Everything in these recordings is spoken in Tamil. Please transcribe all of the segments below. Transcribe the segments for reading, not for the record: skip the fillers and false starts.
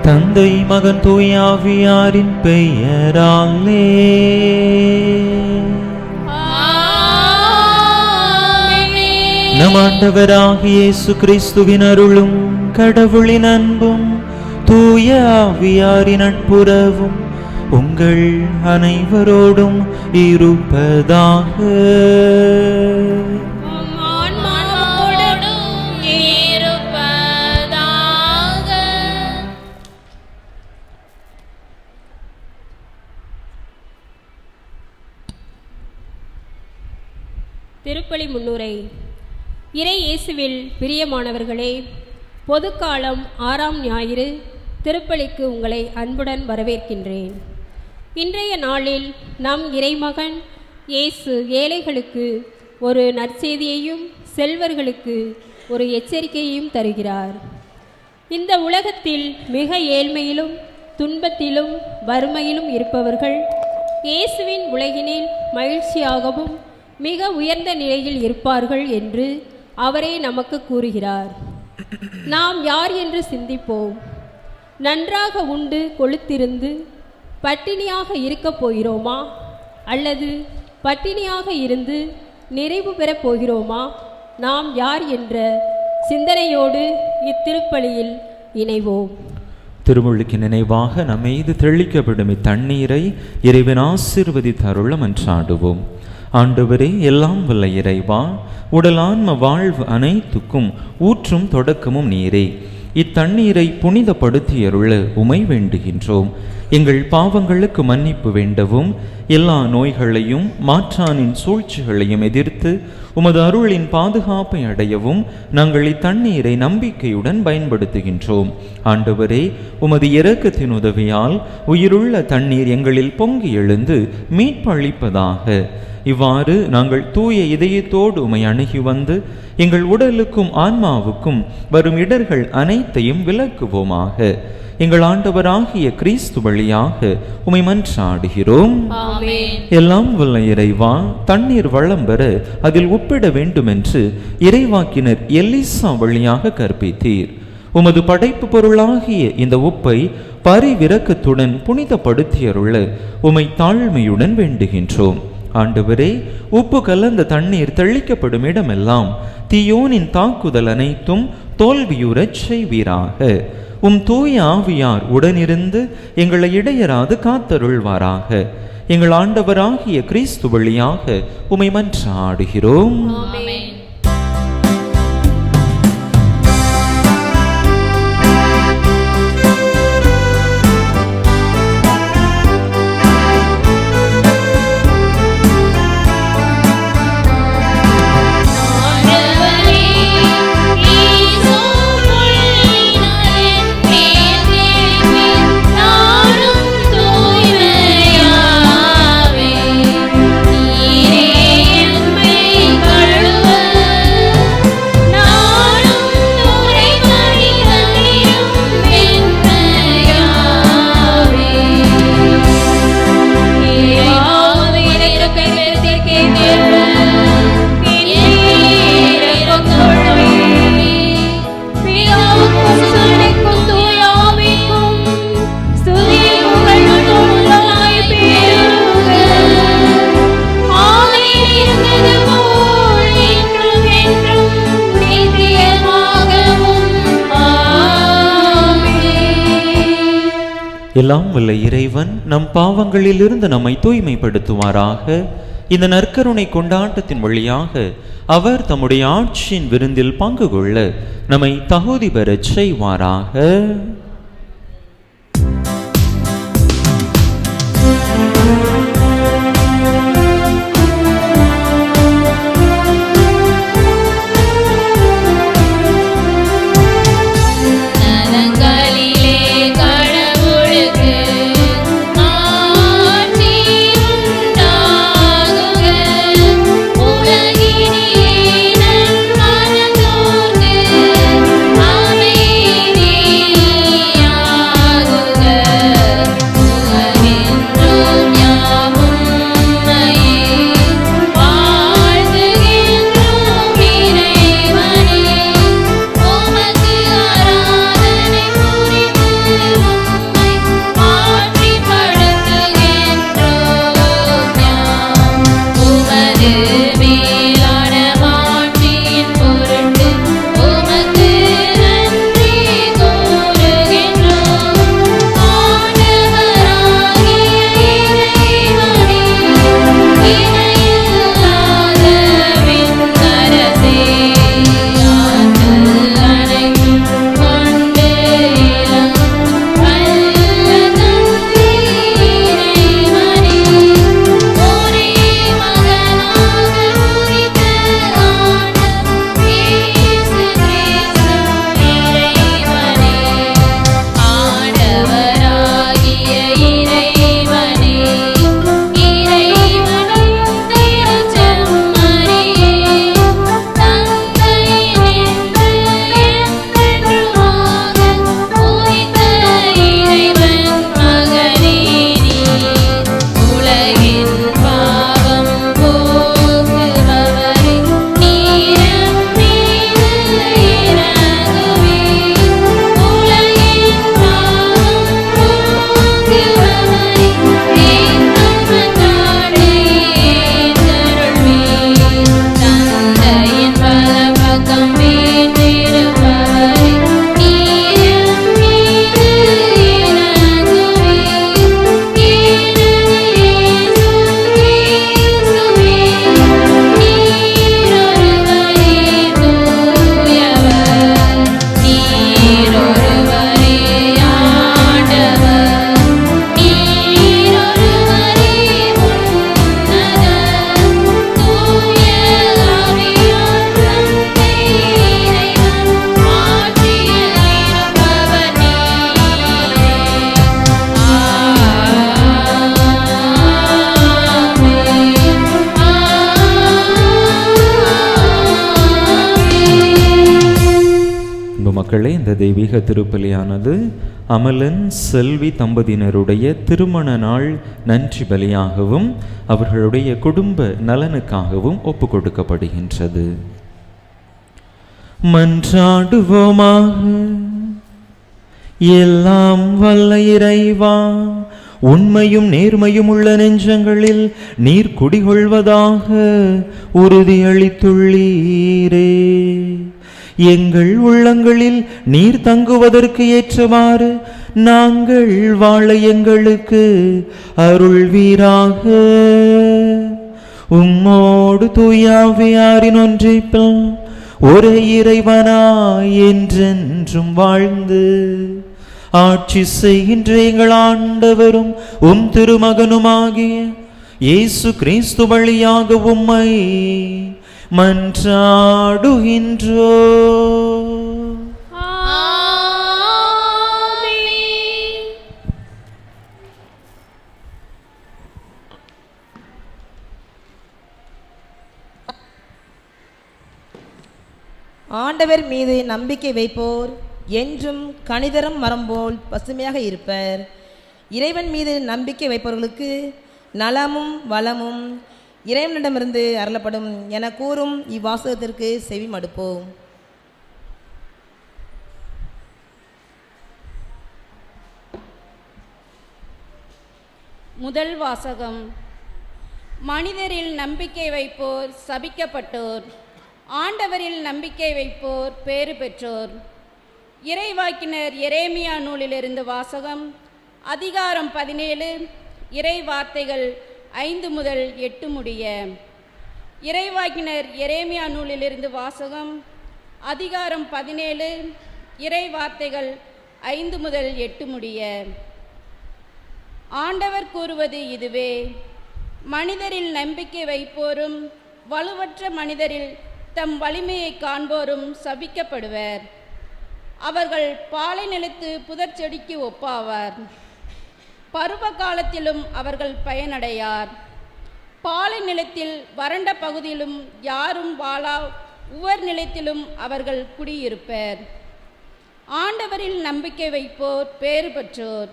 தந்தை மகன் தூய ஆவியாரின் பெயராலே நம் ஆண்டவராகிய இயேசு கிறிஸ்துவின் அருளும் கடவுளின் அன்பும் தூய ஆவியாரின் நட்புறவும் உங்கள் அனைவரோடும் இருப்பதாக. திருப்பலி முன்னுரை. இறை இயேசுவில் பிரியமானவர்களே, பொதுக்காலம் 6ஆம் ஞாயிறு திருப்பலிக்கு உங்களை அன்புடன் வரவேற்கின்றேன். இன்றைய நாளில் நம் இறைமகன் இயேசு ஏழைகளுக்கு ஒரு நற்செய்தியையும் செல்வர்களுக்கு ஒரு எச்சரிக்கையையும் தருகிறார். இந்த உலகத்தில் மிக ஏழ்மையிலும் துன்பத்திலும் வறுமையிலும் இருப்பவர்கள் இயேசுவின் உலகினில் மகிழ்ச்சியாகவும் மிக உயர்ந்த நிலையில் இருப்பார்கள் என்று அவரே நமக்கு கூறுகிறார். நாம் யார் என்று சிந்திப்போம். நன்றாக உண்டு கொழுத்திருந்து பட்டினியாக இருக்கப் போகிறோமா, அல்லது பட்டினியாக இருந்து நிறைவு பெறப் போகிறோமா? நாம் யார் என்ற சிந்தனையோடு இத்திருப்பலியில் இணைவோம். திருமுழுக்கு நினைவாக நம் மீது தெளிக்கப்படும் இத்தண்ணீரை இறைவன் ஆசீர்வதித்து அருள மன்றாடுவோம். ஆண்டவரே, எல்லாம் வல்ல இறைவா, உடல் ஆன்ம வாழ்வு அனைத்துக்கும் ஊற்றும் தொடக்கமும் நீரே. இத்தண்ணீரை புனிதப்படுத்தியருள உமை வேண்டுகின்றோம். எங்கள் பாவங்களுக்கு மன்னிப்பு வேண்டவும், எல்லா நோய்களையும் மாற்றானின் சூழ்ச்சிகளையும் எதிர்த்து உமது அருளின் பாதுகாப்பை அடையவும் நாங்கள் இத்தண்ணீரை நம்பிக்கையுடன் பயன்படுத்துகின்றோம். ஆண்டவரே, உமது இரக்கத்தின் உதவியால் உயிருள்ள தண்ணீர் எங்களில் பொங்கி எழுந்து மீட்பு அளிப்பதாக. இவ்வாறு நாங்கள் தூய இதயத்தோடு உமை அணுகி வந்து எங்கள் உடலுக்கும் ஆன்மாவுக்கும் வரும் இடர்கள் அனைத்தையும் விலக்குவோமாக. எங்கள் ஆண்டவராகிய கிறிஸ்து வழியாக உமை மன்றாடுகிறோம். எல்லாம் வல்ல இறைவா, தண்ணீர் வளம் பெற அதில் உப்பிட வேண்டுமென்று இறைவாக்கினர் எலிசா வழியாக கற்பித்தீர். உமது படைப்பு பொருளாகிய இந்த உப்பை பரிவிரக்கத்துடன் புனிதப்படுத்தியருள உமை தாழ்மையுடன் வேண்டுகின்றோம். ஆண்டவரே, உப்பு கலந்த தண்ணீர் தெளிக்கப்படும் இடமெல்லாம் தீயோனின் தாக்குதல் அனைத்தும் தோல்வியுறச் செய்வீராக. உம் தூய ஆவியார் உடனிருந்து எங்களை இடையராது காத்தருள்வாராக. எங்கள் ஆண்டவராகிய கிறிஸ்து வழியாக உமை மன்றாடுகிறோம். எல்லாம் வல்ல இறைவன் நம் பாவங்களிலிருந்து நம்மை தூய்மைப்படுத்துவாராக. இந்த நற்கருணை கொண்டாட்டத்தின் வழியாக அவர் தம்முடைய ஆட்சியின் விருந்தில் பங்கு கொள்ள நம்மை தகுதி பெறச் செய்வாராக. மக்களே, இந்த தெய்வீக திருப்பலியானது அமலன் செல்வி தம்பதியினருடைய திருமண நாள் நன்றி பலியாகவும் அவர்களுடைய குடும்ப நலனுக்காகவும் ஒப்பு கொடுக்கப்படுகின்றது. மன்றாடுவோமாக. எல்லாம் வல்ல இறைவா, உண்மையும் நேர்மையும் உள்ள நெஞ்சங்களில் நீர் குடிகொள்வதாக உறுதியளித்துள்ளீரே. எங்கள் உள்ளங்களில் நீர் தங்குவதற்கு ஏற்றவாறு நாங்கள் வாழ எங்களுக்கு அருள்வீராக. உம்மோடு தூயாவியாரின் ஒன்றிப்பில் ஒரே இறைவனாய் என்றென்றும் வாழ்ந்து ஆட்சி செய்கின்ற எங்கள் ஆண்டவரும் உம் திருமகனுமாகிய இயேசு கிறிஸ்து வழியாக உம்மை மன்றாடுகின்றோ. ஆண்டவர் மீது நம்பிக்கை வைப்போர் என்றும் கனிதரும் மரம் போல் பசுமையாக இருப்பர். இறைவன் மீது நம்பிக்கை வைப்பவர்களுக்கு நலமும் வளமும் இறைவனிடமிருந்து அருளப்படும் என கூறும் இவ்வாசகத்திற்கு செவி மடுப்போம். முதல் வாசகம். மனிதரில் நம்பிக்கை வைப்போர் சபிக்கப்பட்டோர், ஆண்டவரில் நம்பிக்கை வைப்போர் பேறு பெற்றோர். இறைவாக்கினர் எரேமியா நூலிலிருந்து வாசகம். அதிகாரம் 17, இறை வார்த்தைகள் 5 முதல் 8 முடிய. இறைவாக்கினர் எரேமியா நூலிலிருந்து வாசகம். அதிகாரம் 17, இறை வார்த்தைகள் 5 முதல் 8 முடிய. ஆண்டவர் கூறுவது இதுவே: மனிதரில் நம்பிக்கை வைப்போரும் வலுவற்ற மனிதரில் தம் வலிமையை காண்போரும் சபிக்கப்படுவர். அவர்கள் பாலை நிலத்து புதர் செடிக்கு ஒப்பாவார். பருவ காலத்திலும் அவர்கள் பயனடையார். பாலை நிலத்தில் வறண்ட பகுதியிலும் யாரும் வாழா உவர் நிலத்திலும் அவர்கள் குடியிருப்பர். ஆண்டவரில் நம்பிக்கை வைப்போர் பேறு பெற்றோர்.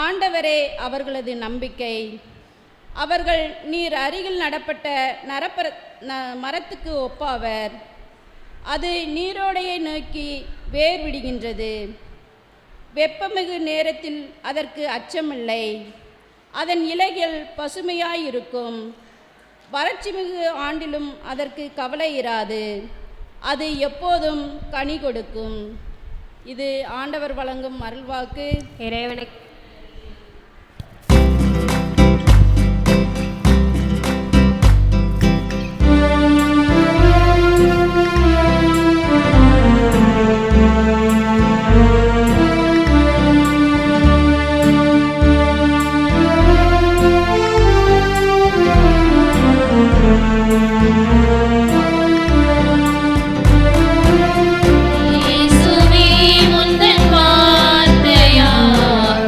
ஆண்டவரே அவர்களது நம்பிக்கை. அவர்கள் நீர் அருகில் நடப்பட்ட மரத்துக்கு ஒப்பாவர். அது நீரோடையை நோக்கி வேர் விடுகின்றது. வெப்பமிகு நேரத்தில் அதற்கு அச்சமில்லை. அதன் இலைகள் பசுமையாயிருக்கும். வறட்சிமிகு ஆண்டிலும் அதற்கு கவலை இராது. அது எப்போதும் கனி கொடுக்கும். இது ஆண்டவர் வழங்கும் அருள்வாக்கு. இறைவனுக்கு இயேசுவே உந்தன் வார்த்தையால்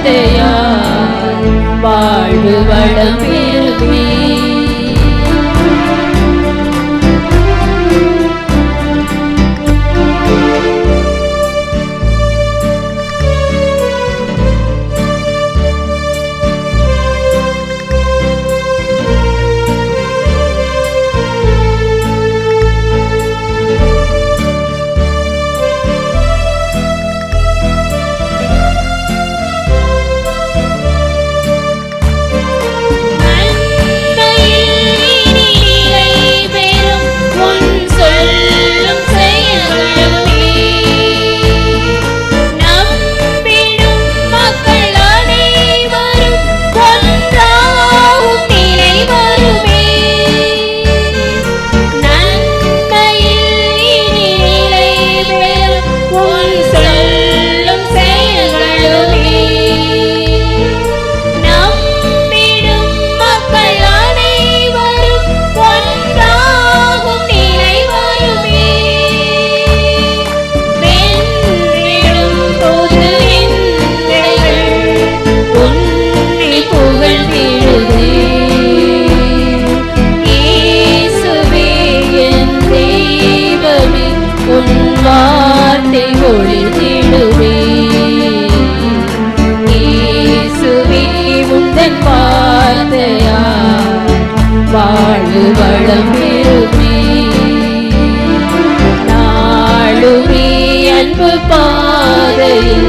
வார்த்தையால் வாழ்வு வளம் பெறுமே. வாழ்வு வளம் பெறுமே. நாளுமே அன்பு பாதையில்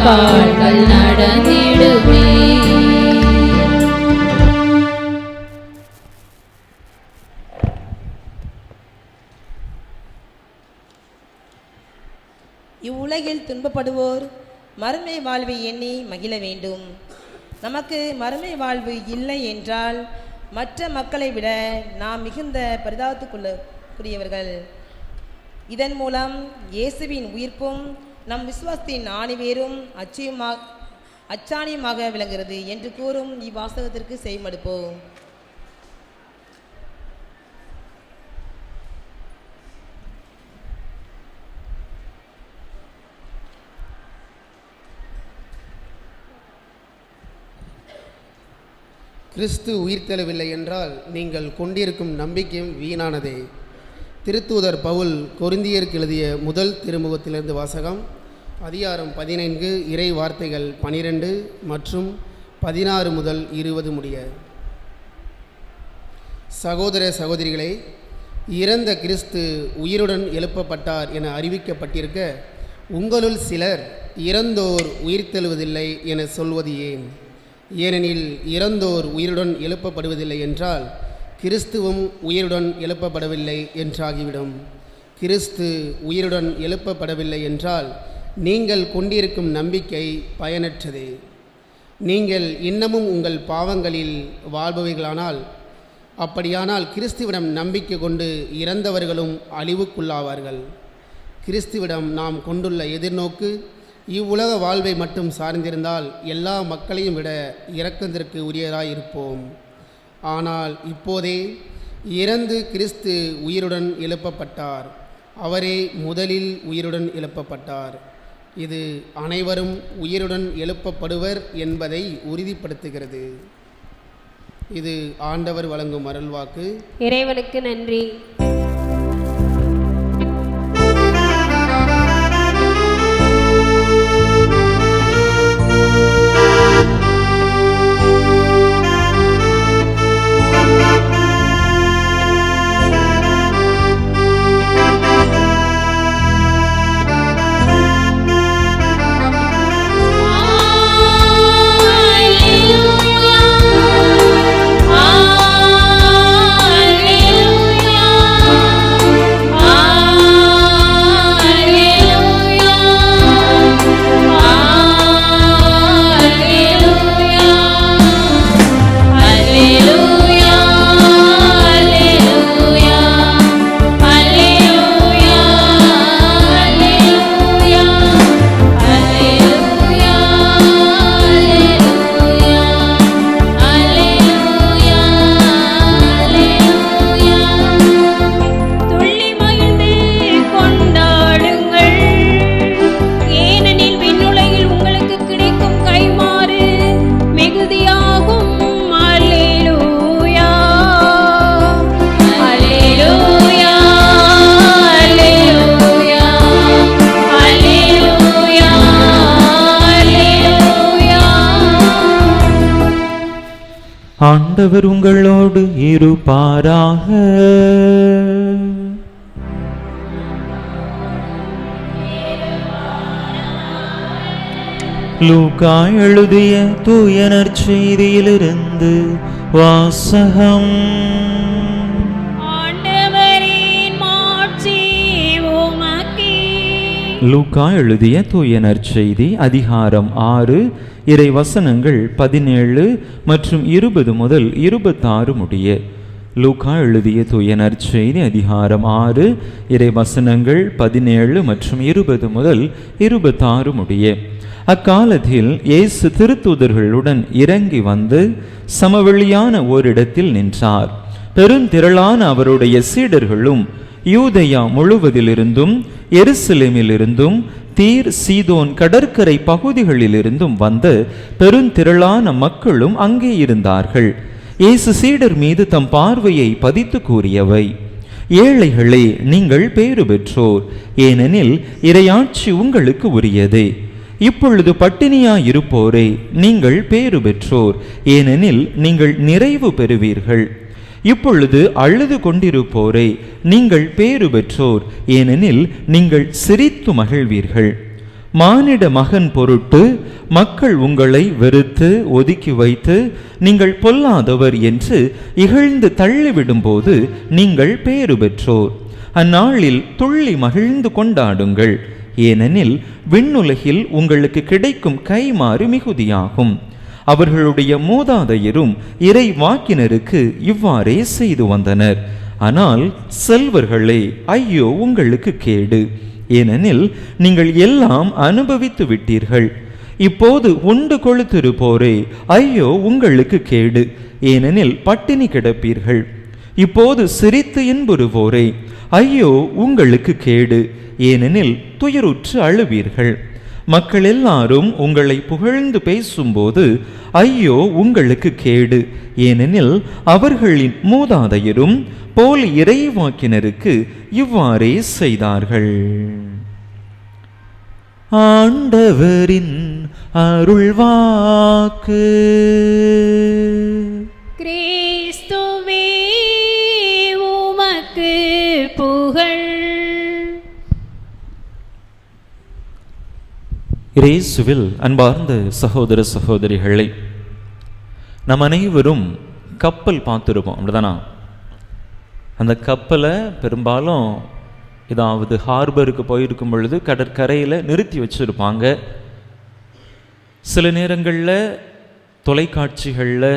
கால்கள் நடந்திடுமே. இவ்வுலகில் துன்பப்படுவோர் மறுமை வாழ்வை எண்ணி மகிழ வேண்டும். நமக்கு மறுமை வாழ்வு இல்லை என்றால் மற்ற மக்களை விட நாம் மிகுந்த பரிதாபத்துக்குரியவர்கள். இதன் மூலம் இயேசுவின் உயிர்ப்பும் நம் விசுவாசத்தின் ஆணிவேரும் அச்சாணியுமாக விளங்குகிறது என்று கூறும் இவ்வாசகத்திற்கு செய்மடுப்போம். கிறிஸ்து உயிர்த்தெழவில்லை என்றால் நீங்கள் கொண்டிருக்கும் நம்பிக்கையும் வீணானதே. திருத்தூதர் பவுல் கொரிந்தியருக்கு எழுதிய முதல் திருமுகத்திலிருந்து வாசகம். அதிகாரம் 14 இறை வார்த்தைகள் 12 மற்றும் 16 முதல் 20 முடிய. சகோதர சகோதரிகளே, இறந்த கிறிஸ்து உயிருடன் எழுப்பப்பட்டார் என அறிவிக்கப்பட்டிருக்க உங்களுள் சிலர் இறந்தோர் உயிர்த்தெழுவதில்லை என சொல்வது ஏன்? ஏனெனில் இறந்தோர் உயிருடன் எழுப்பப்படுவதில்லை என்றால் கிறிஸ்துவும் உயிருடன் எழுப்பப்படவில்லை என்றாகிவிடும். கிறிஸ்து உயிருடன் எழுப்பப்படவில்லை என்றால் நீங்கள் கொண்டிருக்கும் நம்பிக்கை பயனற்றதே. நீங்கள் இன்னமும் உங்கள் பாவங்களில் வாழ்பவைகளானால், அப்படியானால் கிறிஸ்துவிடம் நம்பிக்கை கொண்டு இறந்தவர்களும் அழிவுக்குள்ளாவார்கள். கிறிஸ்துவிடம் நாம் கொண்டுள்ள எதிர்நோக்கு இவ்வுலக வாழ்வை மட்டும் சார்ந்திருந்தால் எல்லா மக்களையும் விட இரக்கத்திற்கு உரியராயிருப்போம். ஆனால் இப்போதே இறந்து கிறிஸ்து உயிருடன் எழுப்பப்பட்டார். அவரே முதலில் உயிருடன் எழுப்பப்பட்டார். இது அனைவரும் உயிருடன் எழுப்பப்படுவர் என்பதை உறுதிப்படுத்துகிறது. இது ஆண்டவர் வழங்கும் அருள்வாக்கு. இறைவனுக்கு நன்றி. Hallelujah. ஆண்டவர் உங்களோடு இருப்பாராக. லூக்கா எழுதிய தூய நற்செய்தியிலிருந்து வாசகம். ஆண்டவரின் மாட்சி உமக்கே. லூக்கா எழுதிய தூய நற்செய்தி அதிகாரம் 6 இறை வசனங்கள் 17 மற்றும் 20 முதல் 26 முடிய. லூக்கா எழுதிய தூய நற்செய்தி அதிகாரம் 6 இறை வசனங்கள் 17 மற்றும் 20 முதல் 26 முடிய. அக்காலத்தில் இயேசு திருத்தூதர்களுடன் இறங்கி வந்து சமவெளியான ஓரிடத்தில் நின்றார். பெருந்திரளான அவருடைய சீடர்களும் யூதேயா முழுவதிலிருந்தும் எருசலேமிலிருந்தும் தீர் சீதோன் கடற்கரை பகுதிகளிலிருந்தும் வந்த பெருந்திரளான மக்களும் அங்கே இருந்தார்கள். இயேசு சீடர் மீது தம் பார்வையை பதித்து கூறியவை: ஏழைகளே, நீங்கள் பேறு பெற்றோர், ஏனெனில் இறையாட்சி உங்களுக்கு உரியதே. இப்பொழுது பட்டினியாயிருப்போரே, நீங்கள் பேறு பெற்றோர், ஏனெனில் நீங்கள் நிறைவு பெறுவீர்கள். இப்பொழுது அழுது கொண்டிருப்போரே, நீங்கள் பேறு பெற்றோர், ஏனெனில் நீங்கள் சிரித்து மகிழ்வீர்கள். மானிட மகன் பொருட்டு மக்கள் உங்களை வெறுத்து ஒதுக்கி வைத்து நீங்கள் பொல்லாதவர் என்று இகழ்ந்து தள்ளிவிடும்போது நீங்கள் பேறு பெற்றோர். அந்நாளில் துள்ளி மகிழ்ந்து கொண்டாடுங்கள், ஏனெனில் விண்ணுலகில் உங்களுக்கு கிடைக்கும் கைமாறு மிகுதியாகும். அவர்களுடைய மூதாதையரும் இறை வாக்கினருக்கு இவ்வாறே செய்து வந்தனர். ஆனால் செல்வர்களே, ஐயோ உங்களுக்கு கேடு, ஏனெனில் நீங்கள் எல்லாம் அனுபவித்து விட்டீர்கள். இப்போது உண்டு கொழுத்திருப்போரே, ஐயோ உங்களுக்கு கேடு, ஏனெனில் பட்டினி கிடப்பீர்கள். இப்போது சிரித்து இன்புறுவோரே, ஐயோ உங்களுக்கு கேடு, ஏனெனில் துயருற்று அழுவீர்கள். மக்கள் எல்லாரும் உங்களை புகழ்ந்து பேசும்போது ஐயோ உங்களுக்கு கேடு, ஏனெனில் அவர்களின் மூதாதையரும் போலி இறைவாக்கினருக்கு இவ்வாறே செய்தார்கள். ஆண்டவரின் அருள்வாக்கு. கிறிஸ்துவே உமக்கு புகழ். இயேசுவில் அன்பார்ந்த சகோதர சகோதரிகளை, நம் அனைவரும் கப்பல் பார்த்துருப்போம், அப்படிதானா? அந்த கப்பலை பெரும்பாலும் ஏதாவது ஹார்பருக்கு போயிருக்கும் பொழுது கடற்கரையில் நிறுத்தி வச்சுருப்பாங்க. சில நேரங்களில் தொலைக்காட்சிகளில்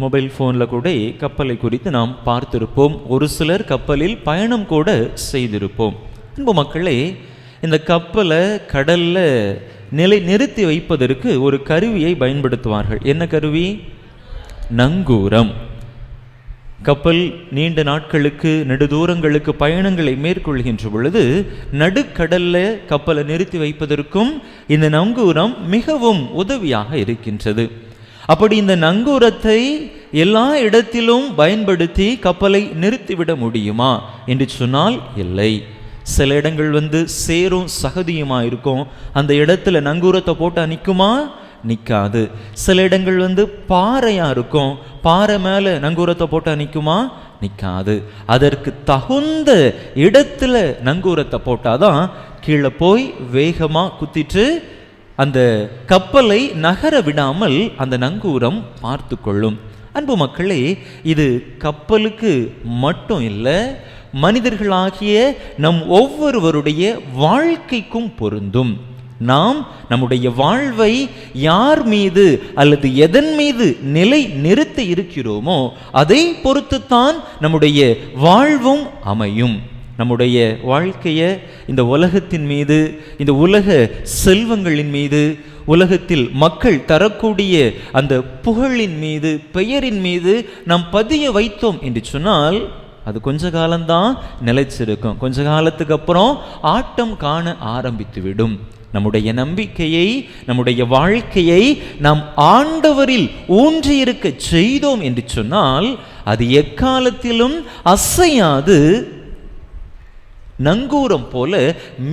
மொபைல் ஃபோனில் கூட கப்பலை குறித்து நாம் பார்த்திருப்போம். ஒரு சிலர் கப்பலில் பயணம் கூட செய்திருப்போம். அன்பு மக்களே, இந்த கப்பலை கடலில் நிறுத்தி வைப்பதற்கு ஒரு கருவியை பயன்படுத்துவார்கள். என்ன கருவி? நங்கூரம். கப்பல் நீண்ட நாட்களுக்கு நெடுதூரங்களுக்கு பயணங்களை மேற்கொள்கின்ற பொழுது நடுக்கடல்ல கப்பலை நிறுத்தி வைப்பதற்கும் இந்த நங்கூரம் மிகவும் உதவியாக இருக்கின்றது. அப்படி இந்த நங்கூரத்தை எல்லா இடத்திலும் பயன்படுத்தி கப்பலை நிறுத்திவிட முடியுமா என்று சொன்னால் இல்லை. சில இடங்கள் சேரும் சகதியுமா இருக்கும், அந்த இடத்துல நங்கூரத்தை போட்டு நிற்குமா? நிற்காது. சில இடங்கள் பாறையா இருக்கும், பாறை மேலே நங்கூரத்தை போட்டு நிற்குமா? நிற்காது. அதற்கு தகுந்த இடத்துல நங்கூரத்தை போட்டாதான் கீழே போய் வேகமாக குத்திட்டு அந்த கப்பலை நகர விடாமல் அந்த நங்கூரம் பார்த்து கொள்ளும். அன்பு மக்களே, இது கப்பலுக்கு மட்டும் இல்லை, மனிதர்களாகிய நம் ஒவ்வொருவருடைய வாழ்க்கைக்கும் பொருந்தும். நாம் நம்முடைய வாழ்வை யார் மீது அல்லது எதன் மீது நிலை நிறுத்த இருக்கிறோமோ அதை பொறுத்துத்தான் நம்முடைய வாழ்வும் அமையும். நம்முடைய வாழ்க்கையை இந்த உலகத்தின் மீது, இந்த உலக செல்வங்களின் மீது, உலகத்தில் மக்கள் தரக்கூடிய அந்த புகழின் மீது, பெயரின் மீது நாம் பதிய வைத்தோம் என்று சொன்னால் அது கொஞ்ச காலம்தான் நிலைச்சிருக்கும். கொஞ்ச காலத்துக்கு அப்புறம் ஆட்டம் காண ஆரம்பித்துவிடும். நம்முடைய நம்பிக்கையை, நம்முடைய வாழ்க்கையை நாம் ஆண்டவரில் ஊன்றியிருக்க செய்தோம் என்று சொன்னால் அது எக்காலத்திலும் அசையாது, நங்கூரம் போல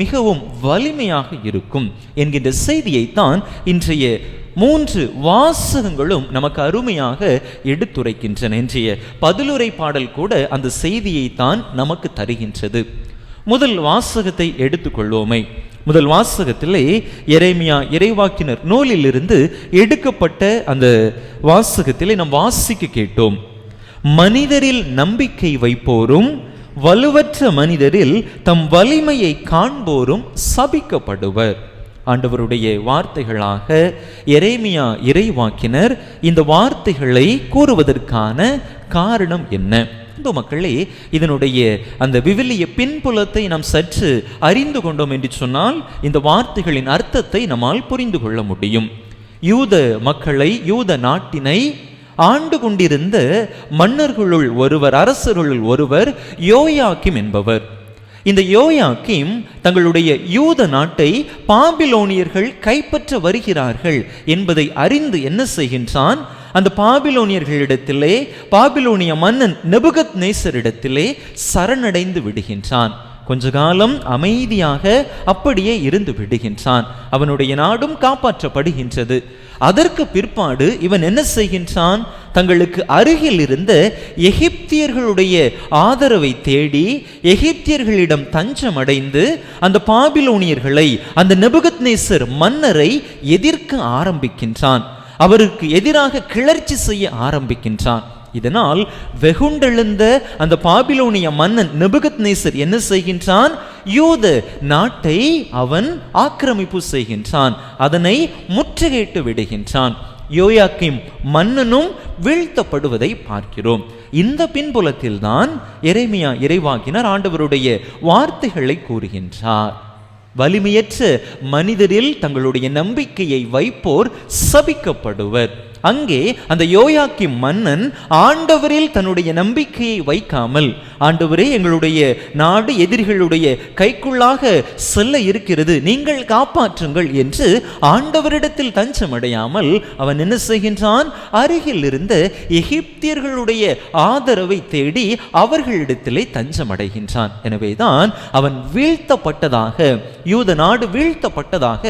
மிகவும் வலிமையாக இருக்கும் என்கின்ற செய்தியைத்தான் இன்றைய 3 வாசகங்களும் நமக்கு அருமையாக எடுத்துரைக்கின்றன. இன்றைய பதிலுரை பாடல் கூட அந்த செய்தியை தான் நமக்கு தருகின்றது. முதல் வாசகத்தை எடுத்துக்கொள்வோமே. முதல் வாசகத்திலே எரேமியா இறைவாக்கினர் நூலிலிருந்து எடுக்கப்பட்ட அந்த வாசகத்திலே நாம் வாசிக்க கேட்டோம். மனிதரில் நம்பிக்கை வைப்போரும் வலுவற்ற மனிதரில் தம் வலிமையை காண்போரும் சபிக்கப்படுவர். ஆண்டவருடைய வார்த்தைகளாக எரேமியா இறைவாக்கினர் இந்த வார்த்தைகளை கூறுவதற்கான காரணம் என்ன? மக்களே, இதனுடைய அந்த விவிலிய பின்புலத்தை நாம் சற்று அறிந்து கொண்டோம் என்று சொன்னால் இந்த வார்த்தைகளின் அர்த்தத்தை நம்மால் புரிந்து கொள்ள முடியும். யூத மக்களை, யூத நாட்டினை ஆண்டு கொண்டிருந்த மன்னர்களுள் ஒருவர், அரசர்களுள் ஒருவர் யோயாக்கிம் என்பவர். இந்த யோயாக்கிம் தங்களுடைய யூத நாட்டை பாபிலோனியர்கள் கைப்பற்ற வருகிறார்கள் என்பதை அறிந்து என்ன செய்கின்றான்? அந்த பாபிலோனியர்களிடத்திலே, பாபிலோனிய மன்னன் நெபுகத்நேசரிடத்திலே சரணடைந்து விடுகின்றான். கொஞ்ச காலம் அமைதியாக அப்படியே இருந்து விடுகின்றான். அவனுடைய நாடும் காப்பாற்றப்படுகின்றது. அதற்கு பிற்பாடு இவன் என்ன செய்கின்றான்? தங்களுக்கு அருகில் இருந்த எகிப்தியர்களுடைய ஆதரவை தேடி எகிப்தியர்களிடம் தஞ்சம் அடைந்து அந்த பாபிலோனியர்களை, அந்த நெபுகத்நேசர் மன்னரை எதிர்க்க ஆரம்பிக்கின்றான். அவருக்கு எதிராக கிளர்ச்சி செய்ய ஆரம்பிக்கின்றான். இதனால் வெகுண்டெழுந்த அந்த பாபிலோனிய மன்னன் நெபுகத்நேசர் என்ன செய்கின்றான்? யூத நாட்டை அவன் ஆக்கிரமிப்பு செய்கின்றான். அதனை முற்றுகையிட்டு விடுகின்றான். யோயாக்கிம் மன்னனும் வீழ்த்தப்படுவதை பார்க்கிறோம். இந்த பின்புலத்தில் தான் எரேமியா இறைவாக்கினர் ஆண்டவருடைய வார்த்தைகளை கூறுகின்றார். வலிமையற்ற மனிதரில் தங்களுடைய நம்பிக்கையை வைப்போர் சபிக்கப்படுவர். அங்கே அந்த யோயாக்கிம் மன்னன் ஆண்டவரில் தன்னுடைய நம்பிக்கையை வைக்காமல், ஆண்டவரே, எங்களுடைய நாடு எதிரிகளுடைய கைக்குள்ளாக செல்ல இருக்கிறது, நீங்கள் காப்பாற்றுங்கள் என்று ஆண்டவரிடத்தில் தஞ்சமடையாமல் அவன் என்ன செய்கின்றான்? அருகில் இருந்த எகிப்தியர்களுடைய ஆதரவை தேடி அவர்களிடத்திலே தஞ்சமடைகின்றான். எனவேதான் அவன் வீழ்த்தப்பட்டதாக, யூத நாடு வீழ்த்தப்பட்டதாக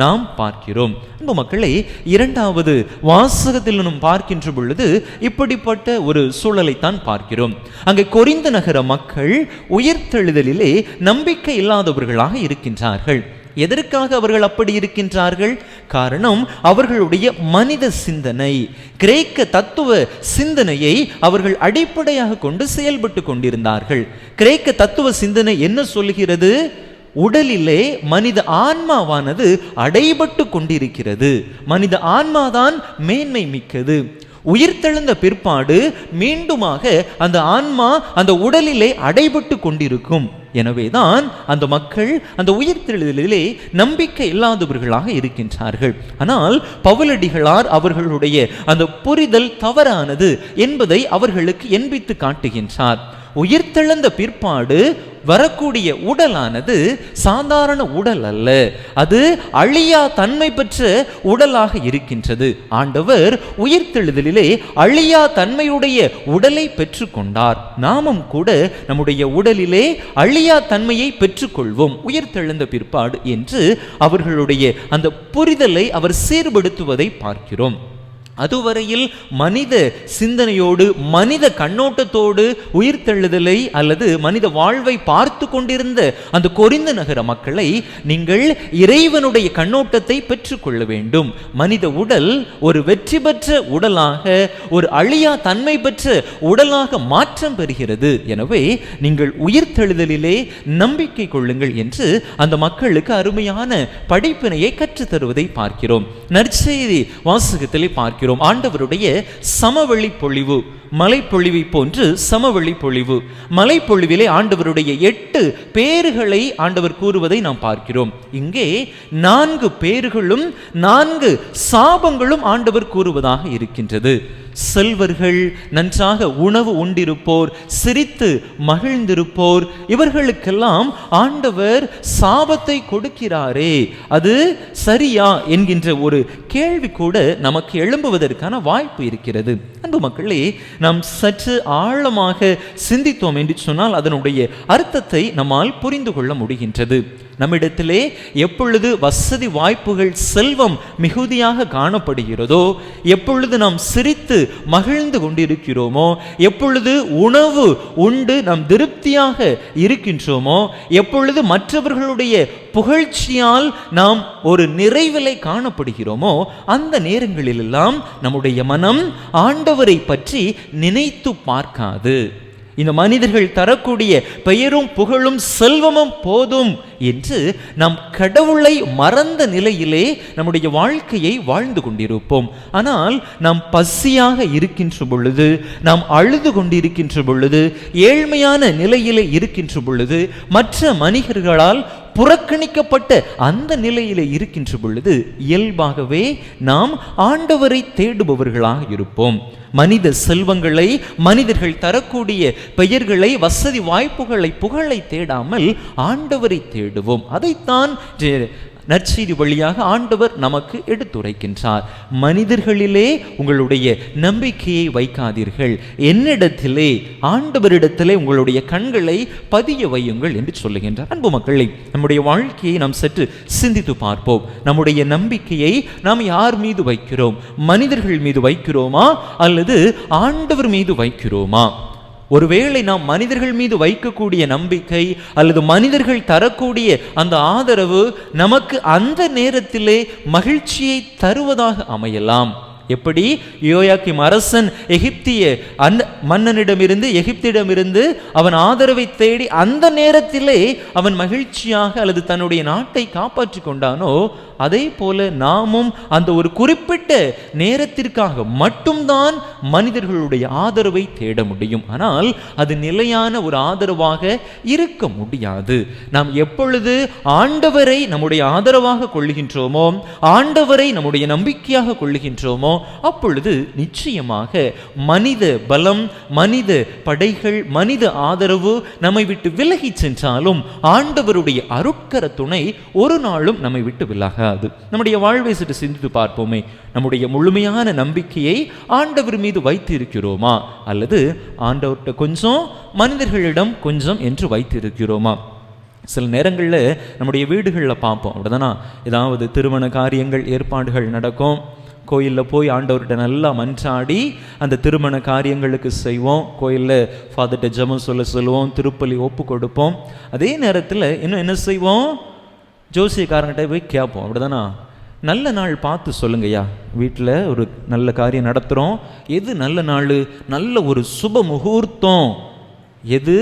நாம் பார்க்கிறோம். அன்பு மக்களே, இரண்டாவது வாசகத்தில் நாம் பார்க்கின்ற பொழுது இப்படிப்பட்ட ஒரு சூழலைத்தான் பார்க்கிறோம். அங்கே கொரிந்து நகர மக்கள் உயிர்த்தெழுதலிலே நம்பிக்கை இல்லாதவர்களாக இருக்கின்றார்கள். எதற்காக அவர்கள் அப்படி இருக்கின்றார்கள்? காரணம், அவர்களுடைய மனித சிந்தனை, கிரேக்க தத்துவ சிந்தனையை அவர்கள் அடிப்படையாக கொண்டு செயல்பட்டு கொண்டிருந்தார்கள். கிரேக்க தத்துவ சிந்தனை என்ன சொல்கிறது? உடலிலே மனித ஆன்மாவானது அடைபட்டு கொண்டிருக்கிறது. மனித ஆன்மாதான் மேன்மை மிக்கது. உயிர்த்தெழுந்த பிற்பாடு மீண்டுமாக அந்த ஆன்மா அந்த உடலிலே அடைபட்டு கொண்டிருக்கும். எனவேதான் அந்த மக்கள் அந்த உயிர்த்தெழுதலிலே நம்பிக்கை இல்லாதவர்களாக இருக்கின்றார்கள். ஆனால் பவுலடிகளார் அவர்களுடைய அந்த புரிதல் தவறானது என்பதை அவர்களுக்கு எண்பித்து காட்டுகின்றார். உயிர்த்தெழுந்த பிற்பாடு வரக்கூடிய உடலானது சாதாரண உடல் அல்ல, அது அழியா தன்மை பெற்ற உடலாக இருக்கின்றது. ஆண்டவர் உயிர்த்தெழுதலிலே அழியா தன்மையுடைய உடலை பெற்றுக்கொண்டார். நாமும் கூட நம்முடைய உடலிலே அழியா தன்மையை பெற்றுக்கொள்வோம் உயிர்த்தெழுந்த பிற்பாடு என்று அவர்களுடைய அந்த புரிதலை அவர் சீர்படுத்துவதை பார்க்கிறோம். அதுவரையில் மனித சிந்தனையோடு, மனித கண்ணோட்டத்தோடு உயிர்த்தெழுதலை அல்லது மனித வாழ்வை பார்த்து கொண்டிருந்த அந்த கொரிந்து நகர மக்களை நீங்கள் இறைவனுடைய கண்ணோட்டத்தை பெற்றுக்கொள்ள வேண்டும். மனித உடல் ஒரு வெற்றி பெற்ற உடலாக, ஒரு அழியா தன்மை பெற்ற உடலாக மாற்றம் பெறுகிறது. எனவே நீங்கள் உயிர்த்தெழுதலிலே நம்பிக்கை கொள்ளுங்கள் என்று அந்த மக்களுக்கு அருமையான படிப்பினையை கற்றுத்தருவதை பார்க்கிறோம். நற்செய்தி வாசகத்திலே பார்க்கிறோம். ஆண்டவருடைய சமவெளி பொழிவு, மலைப்பொழிவை போன்று சமவெளி பொழிவு. மலைப்பொழிவிலே ஆண்டவருடைய 8 பேறுகளை ஆண்டவர் கூறுவதை நாம் பார்க்கிறோம். இங்கே 4 பேறுகளும் 4 சாபங்களும் ஆண்டவர் கூறுவதாக இருக்கின்றது. செல்வர்கள், நன்றாக உணவு உண்டிருப்போர், சிரித்து மகிழ்ந்திருப்போர், இவர்களுக்கெல்லாம் ஆண்டவர் சாபத்தை கொடுக்கிறாரே, அது சரியா என்கின்ற ஒரு கேள்வி கூட நமக்கு எழும்புவதற்கான வாய்ப்பு இருக்கிறது. அன்பு மக்களே, நாம் சற்று ஆழமாக சிந்தித்தோம் என்று சொன்னால் அதனுடைய அர்த்தத்தை நம்மால் புரிந்து கொள்ள முடிகின்றது. நம்மிடத்திலே எப்பொழுது வசதி வாய்ப்புகள் செல்வம் மிகுதியாக காணப்படுகிறதோ, எப்பொழுது நாம் சிரித்து மகிழ்ந்து கொண்டிருக்கிறோமோ, எப்பொழுது உணவு உண்டு நாம் திருப்தியாக இருக்கின்றோமோ, எப்பொழுது மற்றவர்களுடைய புகழ்ச்சியால் நாம் ஒரு நிறைவிலை காணப்படுகிறோமோ, அந்த நேரங்களிலெல்லாம் நம்முடைய மனம் ஆண்டவரை பற்றி நினைத்து பார்க்காது. இந்த மனிதர்கள் தரக்கூடிய பெயரும் புகழும் செல்வமும் போதும் என்று நாம் கடவுளை மறந்த நிலையிலே நம்முடைய வாழ்க்கையை வாழ்ந்து கொண்டிருப்போம். ஆனால் நாம் பசியாக இருக்கின்ற பொழுது, நாம் அழுது கொண்டிருக்கின்ற பொழுது, ஏழ்மையான நிலையிலே இருக்கின்ற பொழுது, மற்ற மனிதர்களால் புறக்கணிக்கப்பட்ட அந்த நிலையிலே இருக்கின்ற பொழுது இயல்பாகவே நாம் ஆண்டவரை தேடுபவர்களாக இருப்போம். மனித செல்வங்களை, மனிதர்கள் தரக்கூடிய பெயர்களை, வசதி வாய்ப்புகளை, புகழை தேடாமல் ஆண்டவரை தேடுவோம். அதைத்தான் நற்செய்தி வழியாக ஆண்டவர் நமக்கு எடுத்துரைக்கின்றார். மனிதர்களிலே உங்களுடைய நம்பிக்கையை வைக்காதீர்கள், என்னிடத்திலே, ஆண்டவரிடத்திலே உங்களுடைய கண்களை பதிய வையுங்கள் என்று சொல்லுகின்றார். அன்பு மக்களை, நம்முடைய வாழ்க்கையை நாம் சற்று சிந்தித்து பார்ப்போம். நம்முடைய நம்பிக்கையை நாம் யார் மீது வைக்கிறோம்? மனிதர்கள் மீது வைக்கிறோமா அல்லது ஆண்டவர் மீது வைக்கிறோமா? ஒருவேளை நாம் மனிதர்கள் மீது வைக்கக்கூடிய நம்பிக்கை அல்லது மனிதர்கள் தரக்கூடிய அந்த ஆதரவு நமக்கு அந்த நேரத்திலே மகிழ்ச்சியை தருவதாக அமையலாம். எப்படி யோயாக்கிம் அரசன் எகிப்திய மன்னனிடமிருந்து, எகிப்திடமிருந்து அவன் ஆதரவை தேடி அந்த நேரத்திலே அவன் மகிழ்ச்சியாக அல்லது தன்னுடைய நாட்டை காப்பாற்றி கொண்டானோ, அதே போல நாமும் அந்த ஒரு குறிப்பிட்ட நேரத்திற்காக மட்டும்தான் மனிதர்களுடைய ஆதரவை தேட முடியும். ஆனால் அது நிலையான ஒரு ஆதரவாக இருக்க முடியாது. நாம் எப்பொழுது ஆண்டவரை நம்முடைய ஆதரவாக கொள்ளுகின்றோமோ, ஆண்டவரை நம்முடைய நம்பிக்கையாக கொள்ளுகின்றோமோ, அப்பொழுது நிச்சயமாக மனித பலம், மனித படைகள், மனித ஆதரவு நம்மை விட்டு விலகி சென்றாலும் ஆண்டவருடைய அருட்கர துணை ஒரு நாளும் நம்மை விட்டு விலகாது. நம்முடைய வாழ்வை சற்று சிந்தித்து பார்ப்போமே. நம்முடைய முழுமையான நம்பிக்கையை ஆண்டவர் மீது வைத்து இருக்கிறோமா அல்லது ஆண்டவர்கிட்ட கொஞ்சம், மனிதர்களிடம் கொஞ்சம் என்று வைத்து இருக்கிறோமா? சில நேரங்களில் நம்முடைய வீடுகளில் பார்ப்போம், அப்படிதானா? ஏதாவது திருமண காரியங்கள், ஏற்பாடுகள் நடக்கும். கோயிலில் போய் ஆண்டவர்கிட்ட நல்லா மன்றாடி அந்த திருமண காரியங்களுக்கு செய்வோம். கோயிலில் ஃபாதர்கிட்ட ஜெபம் சொல்லுவோம், திருப்பலி ஒப்பு கொடுப்போம். அதே நேரத்தில் இன்னும் என்ன செய்வோம்? ஜோசியக்காரங்கிட்ட போய் கேட்போம், அப்படிதானா? நல்ல நாள் பார்த்து சொல்லுங்கய்யா, வீட்டில் ஒரு நல்ல காரியம் நடத்துகிறோம், எது நல்ல நாள், நல்ல ஒரு சுப முகூர்த்தம், எது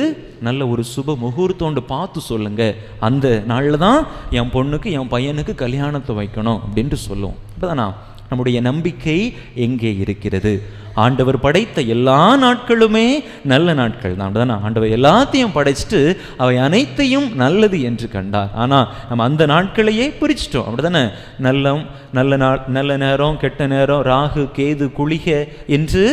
நல்ல ஒரு சுப முகூர்த்தம்னு பார்த்து சொல்லுங்க, அந்த நாளில் தான் என் பொண்ணுக்கு என் பையனுக்கு கல்யாணத்தை வைக்கணும் அப்படின்ட்டு சொல்லுவோம். அப்படிதானா? நம்முடைய நம்பிக்கை எங்கே இருக்கிறது? ஆண்டவர் படைத்த எல்லா நாட்களுமே நல்ல நாட்கள் தான், அப்படிதானே? ஆண்டவர் எல்லாத்தையும் படைச்சிட்டு அவை அனைத்தையும் நல்லது என்று கண்டார். ஆனால் நம்ம அந்த நாட்களையே பிரிச்சிட்டோம், அப்படிதானே? நல்ல நேரம், கெட்ட நேரம், ராகு கேது குளிகை என்று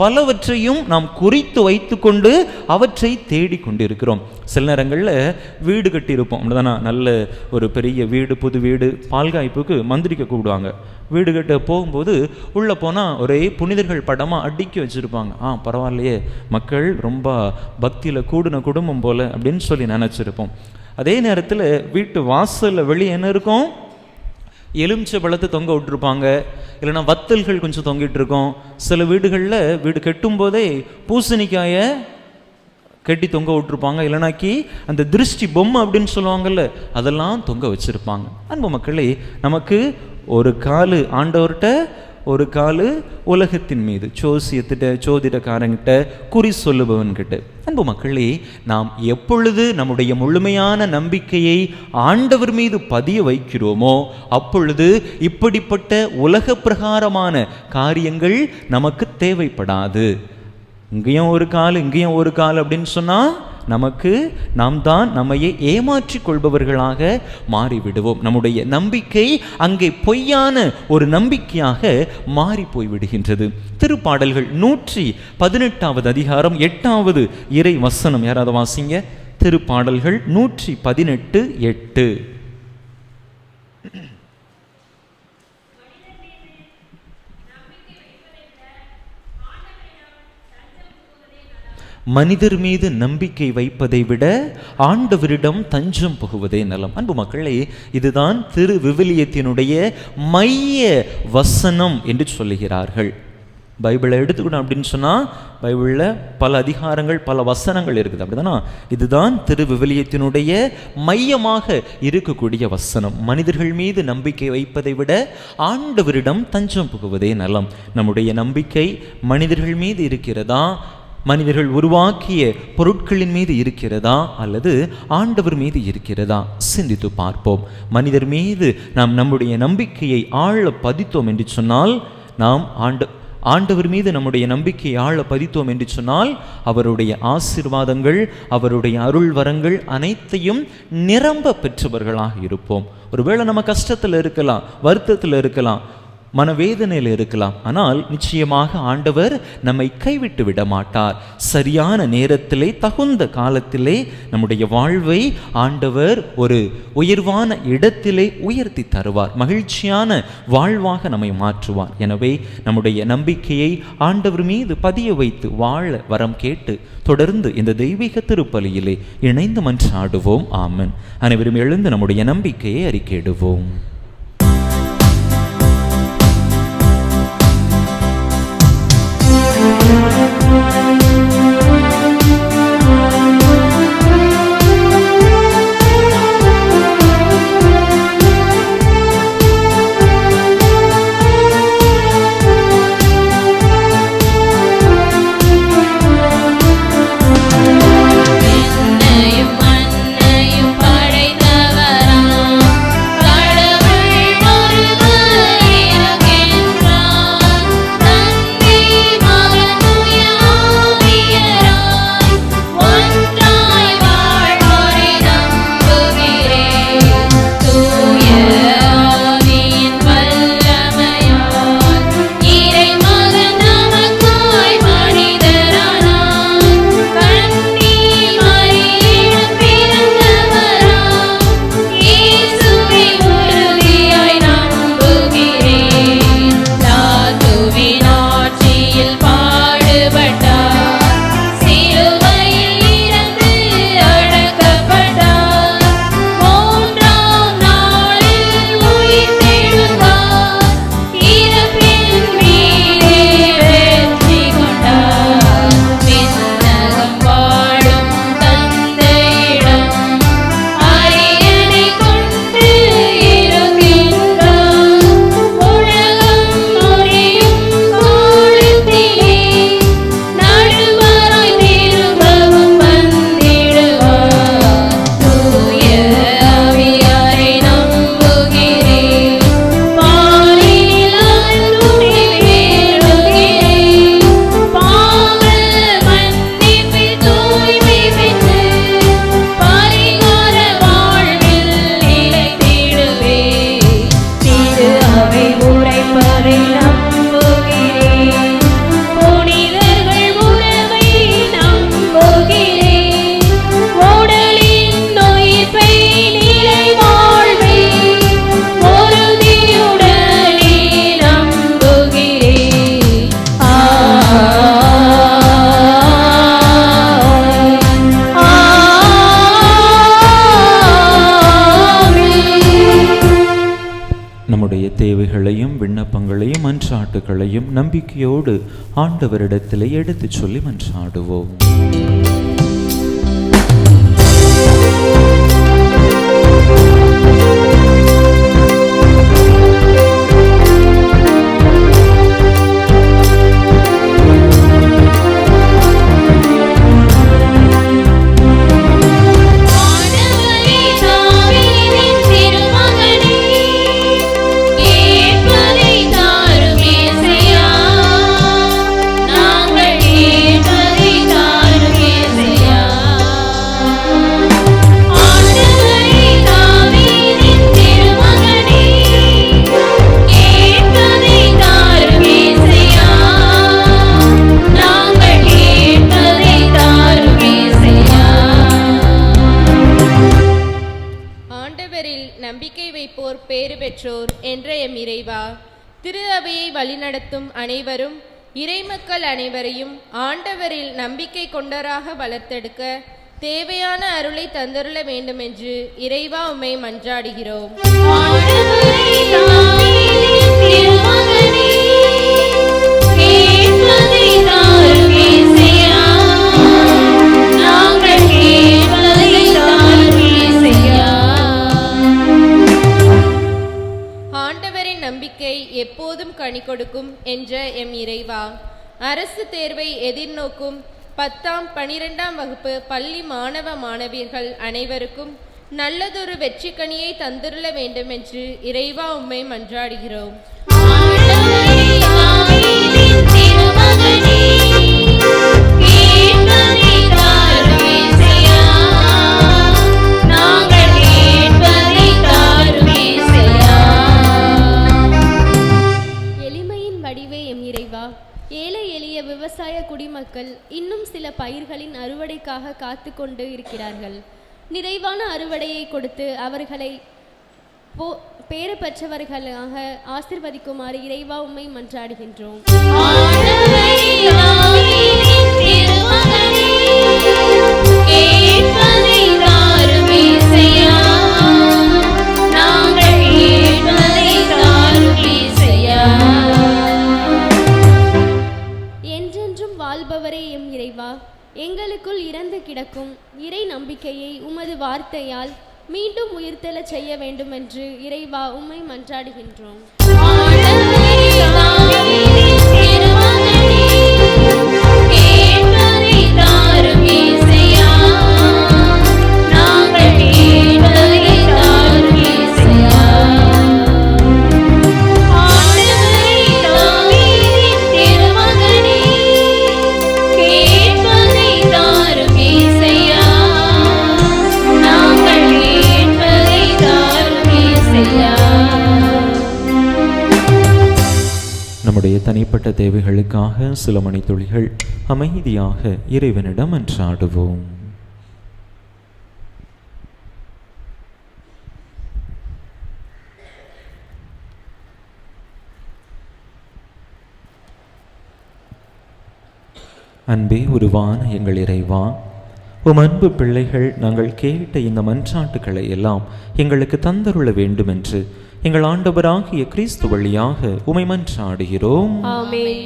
பலவற்றையும் நாம் குறித்து வைத்து கொண்டு அவற்றை தேடி கொண்டு இருக்கிறோம். சில நேரங்களில் வீடு கட்டியிருப்போம், அப்படிதானா? நல்ல ஒரு பெரிய வீடு, புது வீடு, பால்காய்ப்புக்கு மந்திரிக்க கூப்பிடுவாங்க. வீடு கட்ட போகும்போது உள்ளே போனால் ஒரே புனிதர்கள் படமாக அடுக்கி வச்சுருப்பாங்க. பரவாயில்லையே, மக்கள் ரொம்ப பக்தியில் கூடின குடும்பம் போல் அப்படின்னு சொல்லி நினச்சிருப்போம். அதே நேரத்தில் வீட்டு வாசலில் வெளியே என்ன இருக்கும்? எலுமிச்சை பழத்தை தொங்க விட்டுருப்பாங்க, இல்லைன்னா வத்தல்கள் கொஞ்சம் தொங்கிட்டு இருக்கோம். சில வீடுகளில் வீடு கட்டும் போதே பூசணிக்காயை கட்டி தொங்க விட்டுருப்பாங்க, இல்லைனாக்கி அந்த திருஷ்டி பொம்மை அப்படின்னு சொல்லுவாங்கல்ல, அதெல்லாம் தொங்க வச்சுருப்பாங்க. அன்பு மக்களே, நமக்கு ஒரு காலு ஆண்டவர்கிட்ட, ஒரு காலு உலகத்தின் மீது, ஜோதிடக்காரங்கிட்ட, குறி சொல்லுபவன்கிட்ட. அன்பு மக்களே, நாம் எப்பொழுது நம்முடைய முழுமையான நம்பிக்கையை ஆண்டவர் மீது பதிய வைக்கிறோமோ, அப்பொழுது இப்படிப்பட்ட உலக பிரகாரமான காரியங்கள் நமக்கு தேவைப்படாது. இங்கேயும் ஒரு கால், இங்கேயும் ஒரு கால் அப்படின்னு சொன்னால் நாம் தான் நம்மையே ஏமாற்றிக் கொள்பவர்களாக மாறிவிடுவோம். நம்முடைய நம்பிக்கை அங்கே பொய்யான ஒரு நம்பிக்கையாக மாறி போய்விடுகின்றது. திருப்பாடல்கள் 118வது அதிகாரம் 8வது இறை வசனம் யாராவது வாசிங்க. திருப்பாடல்கள் 118:8. மனிதர் மீது நம்பிக்கை வைப்பதை விட ஆண்டவரிடம் தஞ்சம் புகுவதே நலம். அன்பு மக்களே, இதுதான் திரு விவிலியத்தினுடைய மைய வசனம் என்று சொல்லுகிறார்கள். பைபிளை எடுத்துக்கணும் அப்படின்னு சொன்னால் பைபிளில் பல அதிகாரங்கள், பல வசனங்கள் இருக்குது, அப்படிதானா? இதுதான் திரு விவிலியத்தினுடைய மையமாக இருக்கக்கூடிய வசனம். மனிதர்கள் மீது நம்பிக்கை வைப்பதை விட ஆண்டவரிடம் தஞ்சம் புகுவதே நலம். நம்முடைய நம்பிக்கை மனிதர்கள் மீது இருக்கிறதா, மனிதர்கள் உருவாக்கிய பொருட்களின் மீது இருக்கிறதா, அல்லது ஆண்டவர் மீது இருக்கிறதா? சிந்தித்து பார்ப்போம். மனிதர் மீது நாம் நம்முடைய நம்பிக்கையை ஆழ பதித்தோம் என்று சொன்னால், நாம் ஆண்டவர் மீது நம்முடைய நம்பிக்கையை ஆழ பதித்தோம் என்று சொன்னால், அவருடைய ஆசீர்வாதங்கள், அவருடைய அருள் வரங்கள் அனைத்தையும் நிரம்ப பெற்றவர்களாக இருப்போம். ஒருவேளை நம்ம கஷ்டத்தில் இருக்கலாம், வருத்தத்தில் இருக்கலாம், மனவேதனையில் இருக்கலாம், ஆனால் நிச்சயமாக ஆண்டவர் நம்மை கைவிட்டு விட மாட்டார். சரியான நேரத்திலே, தகுந்த காலத்திலே நம்முடைய வாழ்வை ஆண்டவர் ஒரு உயர்வான இடத்திலே உயர்த்தி தருவார். மகிழ்ச்சியான வாழ்வாக நம்மை மாற்றுவார். எனவே நம்முடைய நம்பிக்கையை ஆண்டவர் மீது பதிய வைத்து வாழ வரம் கேட்டு தொடர்ந்து இந்த தெய்வீக திருப்பலியிலே இணைந்து மன்றாடுவோம். ஆமென். அனைவரும் எழுந்து நம்முடைய நம்பிக்கையை அறிக்கையிடுவோம். தேவைகளையும் விண்ணப்பங்களையும் மன்றாட்டுகளையும் நம்பிக்கையோடு ஆண்டவரிடத்திலே எடுத்துச் சொல்லி மன்றாடுவோம். பேறு பெற்றோர் என்ற எம் இறைவா, திரு அவையை வழிநடத்தும் அனைவரும் இறைமக்கள் அனைவரையும் ஆண்டவரில் நம்பிக்கை கொண்டவராக வளர்த்தெடுக்க தேவையான அருளை தந்தருள வேண்டுமென்று இறைவா உம்மை மன்றாடுகிறோம். ஆண்டவரின் நம்பிக்கை எப்போதும் கனி கொடுக்கும் என்ற எம் இறைவா, அரசு தேர்வை எதிர்நோக்கும் 10ஆம் 12ஆம் வகுப்பு பள்ளி மாணவ மாணவியர்கள் அனைவருக்கும் நல்லதொரு வெற்றி கனியை தந்துருள வேண்டும் என்று இறைவா உம்மை மன்றாடுகிறோம். ஏழை எளிய விவசாய குடிமக்கள் இன்னும் சில பயிர்களின் அறுவடைக்காக காத்து கொண்டு இருக்கிறார்கள். நிறைவான அறுவடையை கொடுத்து அவர்களை பேறு பெற்றவர்களாக ஆசீர்வதிக்குமாறு இறைவா உம்மை மன்றாடுகின்றோம். வாழ்பவரே எம் இறைவா, எங்களுக்குள் இறந்து கிடக்கும் இறை நம்பிக்கையை உமது வார்த்தையால் மீண்டும் உயிர்த்தெழச் செய்ய வேண்டும் என்று இறைவா உம்மை மன்றாடுகின்றோம். நம்முடைய தனிப்பட்ட தேவைகளுக்காக சில மணித்துளிகள் அமைதியாக இறைவனிடம் மன்றாடுவோம். அன்பே உருவான எங்கள் இறைவா, உம் அன்பு பிள்ளைகள் நாங்கள் கேட்ட இந்த மன்றாட்டுக்களை எல்லாம் எங்களுக்கு தந்தருள வேண்டும் என்று எங்கள் ஆண்டவராகிய கிறிஸ்து வழியாக உம்மை மன்றாடுகிறோம். ஆமென்.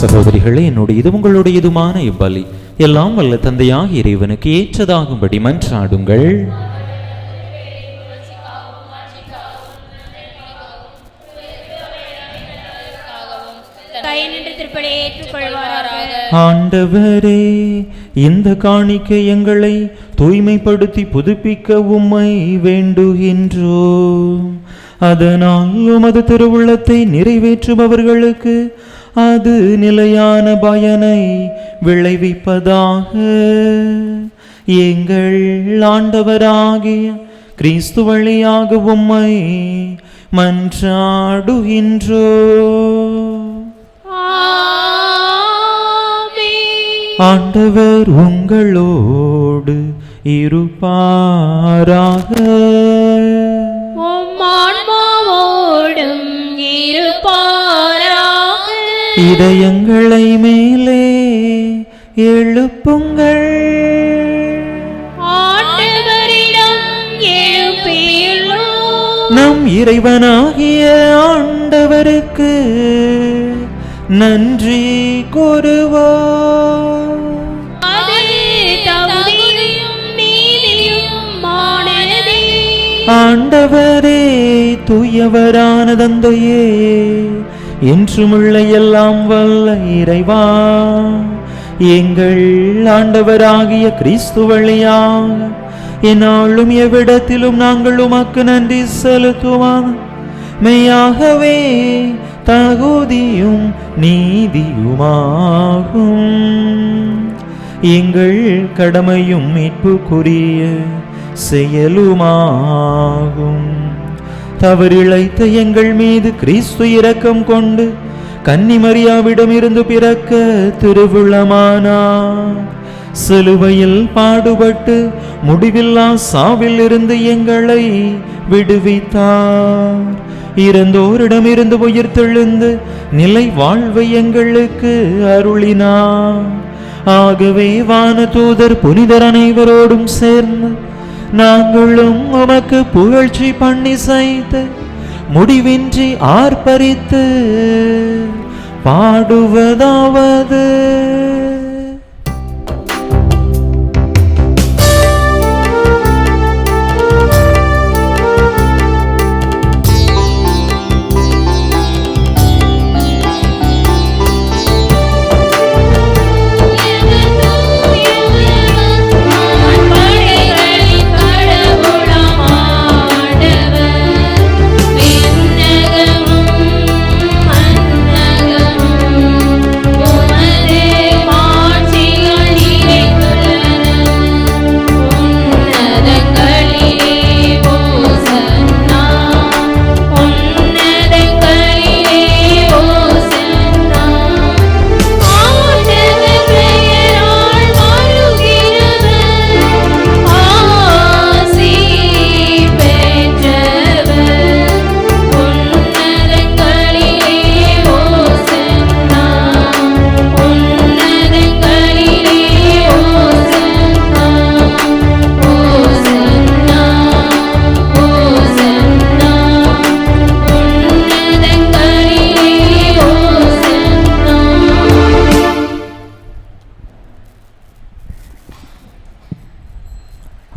சகோதரிகளே, என்னுடையது உங்களுடையதுமான இப்பலி எல்லாம் வல்ல தந்தையாக இறைவனுக்கு ஏற்றதாகும்படி மன்றாடுங்கள். ஆண்டவரே, இந்த காணிக்கை எங்களை தூய்மைப்படுத்தி புதுப்பிக்க உம்மை வேண்டுகின்றோம். அதனால் உமது திருவுள்ளத்தை நிறைவேற்றுபவர்களுக்கு அது நிலையான பயனை விளைவிப்பதாக. எங்கள் ஆண்டவராகிய கிறிஸ்து வழியாக உம்மை மன்றாடுகின்றோம். ஆண்டவர் உங்களோடு இருப்பாராக. இதயங்களை மேலே எழுப்புங்கள். நம் இறைவனாகிய ஆண்டவருக்கு நன்றி கூறுவோம். அது தகுதியும் நீதியுமானதே. ஆண்டவரே, தூயவரான தந்தையே, என்றுமுள்ள எல்லாம் வல்ல இறைவா, எங்கள் ஆண்டவராகிய கிறிஸ்து வழியாக என்னாலும் எவ்விடத்திலும் நாங்கள் உமக்கு நன்றி செலுத்துவோம். மெய்யாகவே தகுதியும் நீதியுமாகும். எங்கள் கடமையும் மீட்புக்குரிய செயலுமாகும். தவறிழைத்த எங்கள் மீது கிறிஸ்து இரக்கம் கொண்டு கன்னிமரியாவிடமிருந்து பிறக்க திருவுளமானார். சிலுவையில் பாடுபட்டு முடிவில்லா சாவில் இருந்து எங்களை விடுவித்தார். இறந்தோரிடமிருந்து உயிர் தெழுந்து நிலை வாழ்வை எங்களுக்கு அருளினார். ஆகவே வானதூதர் புனிதர் அனைவரோடும் சேர்ந்து நாங்களும் உமக்கு புகழ்ச்சி பண்ணி செய்து முடிவின்றி ஆர்ப்பரித்து பாடுவதாவது: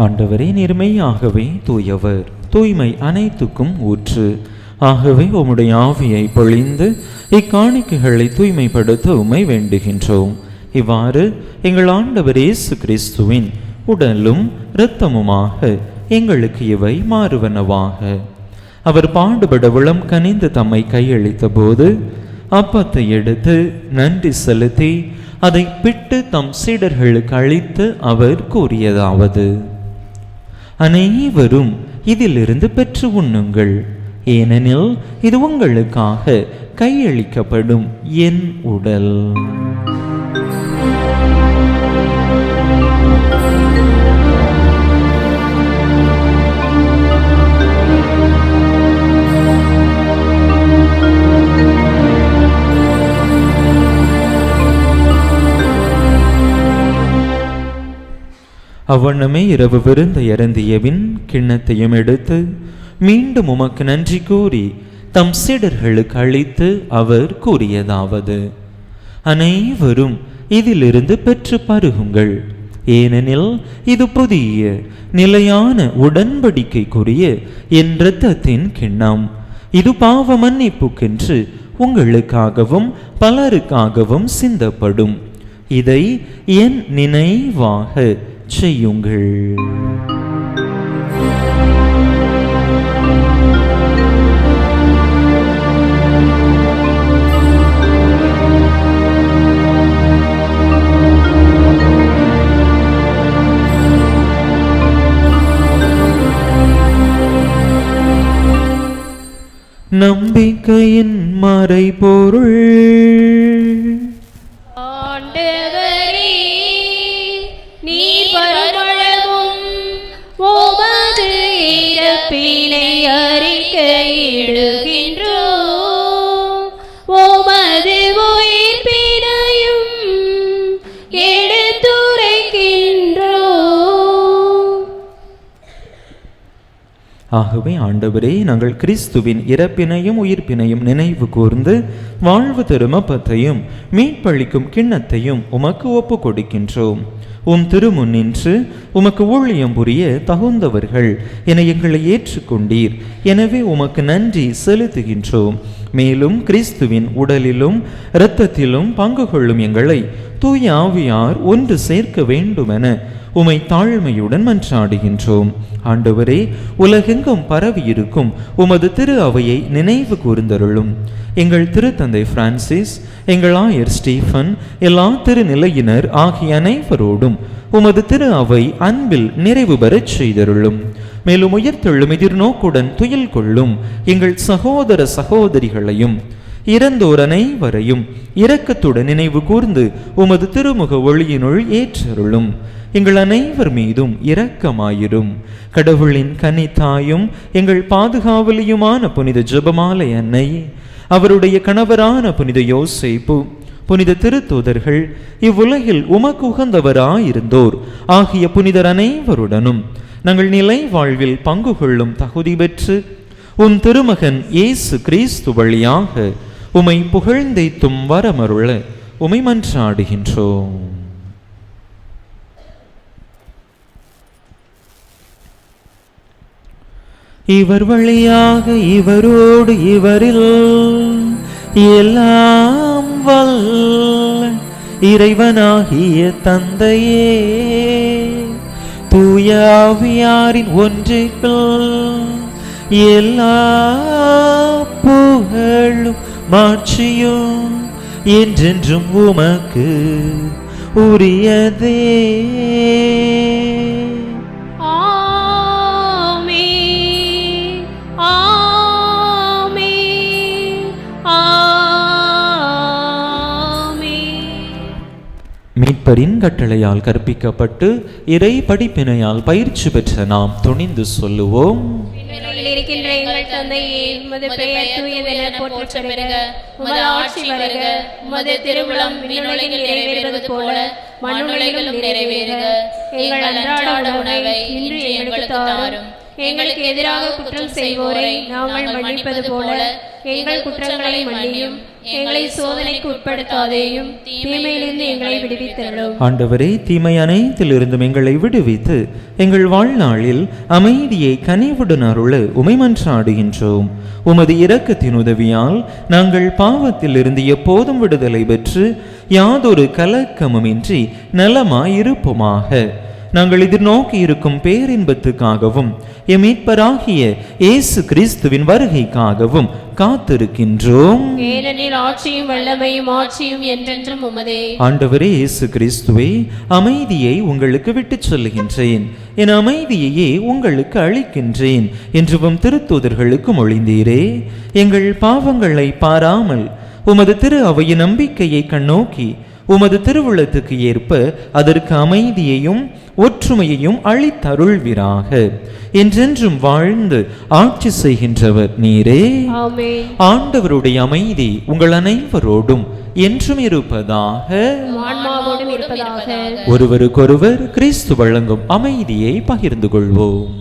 ஆண்டவரே, நேர்மையாகவே தூயவர், தூய்மை அனைத்துக்கும் ஊற்று. ஆகவே உம்முடைய ஆவியை பொழிந்து இக்காணிக்கைகளை தூய்மைப்படுத்த உம்மை வேண்டுகின்றோம். இவ்வாறு எங்கள் ஆண்டவர் இயேசு கிறிஸ்துவின் உடலும் இரத்தமுமாக எங்களுக்கு இவை மாறுவனவாக. அவர் பாடுபட உளம் கனிந்து தம்மை கையளித்த போது அப்பத்தை எடுத்து நன்றி செலுத்தி அதை பிட்டு தம் சீடர்களுக்கு அளித்து அவர் கூறியதாவது: அனைவரும் இதிலிருந்து பெற்று உண்ணுங்கள், ஏனெனில் இது உங்களுக்காக கையளிக்கப்படும் என் உடல். அவ்வண்ணமே இரவு விருந்தை அருந்தியபின் கிண்ணத்தையும் எடுத்து மீண்டும் உமக்கு நன்றி கூறி தம் சீடர்களுக்கு அளித்து அவர் கூறியதாவது: அனைவரும் இதிலிருந்து பெற்று பருகுங்கள், ஏனெனில் இது புதிய நிலையான உடன்படிக்கைக்குரிய என் இரத்தத்தின் கிண்ணம். இது பாவ மன்னிப்புக்கென்று உங்களுக்காகவும் பலருக்காகவும் சிந்தப்படும். இதை என் நினைவாக செய்யுங்கள். நம்பிக்கையின் மறைபொருள். ஆண்டவரே, நீர் வருமளவும் உமது இறப்பினை அறிக்கையிடுகின்றோம், உமது உயிர்ப்பினையும் எடுத்துரைக்கின்றோம். ஆகவே ஆண்டவரே, நாங்கள் கிறிஸ்துவின் இறப்பினையும் உயிர்ப்பினையும் நினைவு கூர்ந்து வாழ்வு தரும் அப்பத்தையும் மீட்பளிக்கும் கிண்ணத்தையும் உமக்கு ஒப்பு கொடுக்கின்றோம். உம் திருமுன்னின்று உமக்கு ஊழியம் புரிய தகுந்தவர்கள் என எங்களை ஏற்றுக்கொண்டீர். எனவே உமக்கு நன்றி செலுத்துகின்றோம். மேலும் கிறிஸ்துவின் உடலிலும் இரத்தத்திலும் பங்கு கொள்ளும் எங்களை தூய ஆவியார் ஒன்று சேர்க்க வேண்டுமென உமை தாழ்மையுடன் மன்றாடுகின்றோம். ஆண்டவரே, உலகெங்கும் பரவியிருக்கும் உமது திரு அவையை நினைவு கூர்ந்தருளும். எங்கள் திருத்தந்தை பிரான்சிஸ், எங்கள் ஆயர் ஸ்டீஃபன், எல்லா திருநிலையினர் ஆகிய அனைவரோடும் உமது திரு அவை அன்பில் நிறைவு பெறச் செய்தருளும். மேலும் உயிர்த்தெழும் எதிர்நோக்குடன் துயில் கொள்ளும் எங்கள் சகோதர சகோதரிகளையும் இறந்தோர் அனைவரையும் இரக்கத்துடன் நினைவு கூர்ந்து உமது திருமுக ஒளியினுள் ஏற்றருளும். எங்கள் அனைவர் மீதும் இரக்கமாயிரும். கடவுளின் கன்னித்தாயும் எங்கள் பாதுகாவலியுமான புனித ஜெபமாலை அன்னை, அவருடைய கணவரான புனித யோசேப்பு, புனித திருத்தூதர்கள், இவ்வுலகில் உமக்கு உகந்தவராயிருந்தோர் ஆகிய புனிதர் அனைவருடனும் நாங்கள் நிலை வாழ்வில் பங்கு கொள்ளும் தகுதி பெற்று உன் திருமகன் இயேசு கிறிஸ்து வழியாக உமை புகழ்ந்தேத்தும் வரமருள உமை மன்றாடுகின்றோம். இவர் வழியாக இவரோடு இவரில் எல்லாம் வல்ல இறைவனாகிய தந்தையே, தூய ஆவியாரின் ஒன்றிற்குள் எல்லா புகழும் மாட்சியும் என்றென்றும் உமக்கு உரியதே. மீட்பரின் கட்டளையால் கற்பிக்கப்பட்டு இறை படிப்பினையால் பயிற்சி பெற்ற நாம் துணிந்து சொல்லுவோம். இருக்கின்ற எங்கள் தந்தையே, உமது பெயர் தூயதென போற்றப் பெறுக. உமது ஆட்சி வருக. உமது திருவுளம் விண்ணுலகில் நிறைவேறுவது போல மண்ணுலகிலும் நிறைவேறுக. எங்கள் அன்றாட உணவை இன்று எங்களுக்கு தாரும். எங்களுக்கு எதிராக குற்றம் செய்வோரை நாங்கள் மன்னிப்பது போல எங்கள் குற்றங்களை மன்னியும். எங்களை சோதனைக்கு உட்படுத்தாதேயும், தீமையிலிருந்து எங்களை விடுவித்தருளும். ஆண்டவரே, தீமை அனைத்திலிருந்தும் எங்களை விடுவித்து எங்கள் வாழ்நாளில் அமைதியை கனிவுடன் அருள உமை மன்றாடுகின்றோம். உமது இரக்கத்தின் உதவியால் நாங்கள் பாவத்திலிருந்து எப்போதும் விடுதலை பெற்று யாதொரு கலக்கமுமின்றி நலமாயிருப்போமாக. நாங்கள் எதிர்நோக்கி இருக்கும் பேரின்பத்துக்காகவும் எம் மீட்பராகிய இயேசு கிறிஸ்துவின் வருகைக்காகவும் காத்திருக்கின்றோம். ஏனெனில் ஆட்சியும் வல்லமையும் ஆட்சியும் என்றென்றும் உமதே. ஆண்டவரே இயேசு கிறிஸ்துவே, அமைதியை உங்களுக்கு விட்டுச் சொல்லுகின்றேன், என் அமைதியையே உங்களுக்கு அளிக்கின்றேன் என்றும் திருத்தூதர்களுக்கு மொழிந்தீரே. எங்கள் பாவங்களை பாராமல் உமது திரு அவையின் நம்பிக்கையை கண்ணோக்கி உமது திருவுளத்துக்கு ஏற்ப அதற்கு அமைதியையும் ஒற்றுமையையும் அளித்தருள்வீராக. என்றென்றும் வாழ்ந்து ஆட்சி செய்கின்றவர் நீரே. ஆமென். ஆண்டவருடைய அமைதி உங்கள் அனைவரோடும் என்றும் இருப்பதாக. ஒருவருக்கொருவர் கிறிஸ்து வழங்கும் அமைதியை பகிர்ந்து கொள்வோம்.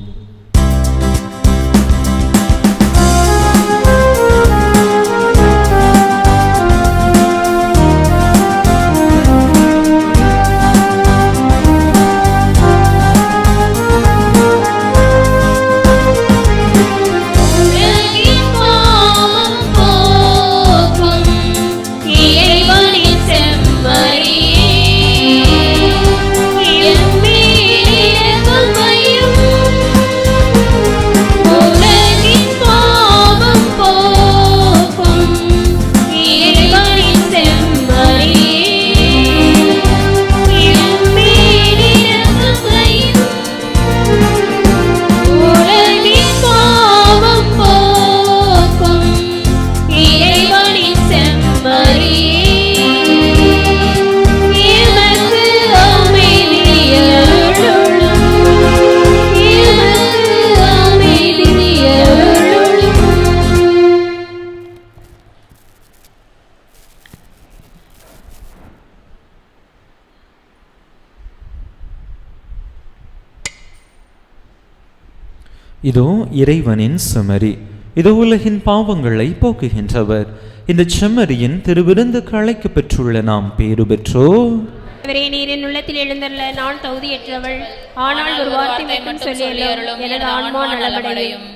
எம்மீது இரக்கம் வையும். இதோ இறைவனின் செம்மறி, இதோ உலகின் பாவங்களை போக்குகின்றவர். இந்த செம்மறியின் திருவிருந்துக்கு அழைக்க பெற்றுள்ள நாம் பேறு பெற்றோ. நீரின் உள்ளத்தில் எழுந்துள்ள நான் தகுதியற்றவள், ஆனால் ஒரு வார்த்தை மட்டும் சொல்லி அருளும், எனது ஆன்மா நலமடையும்.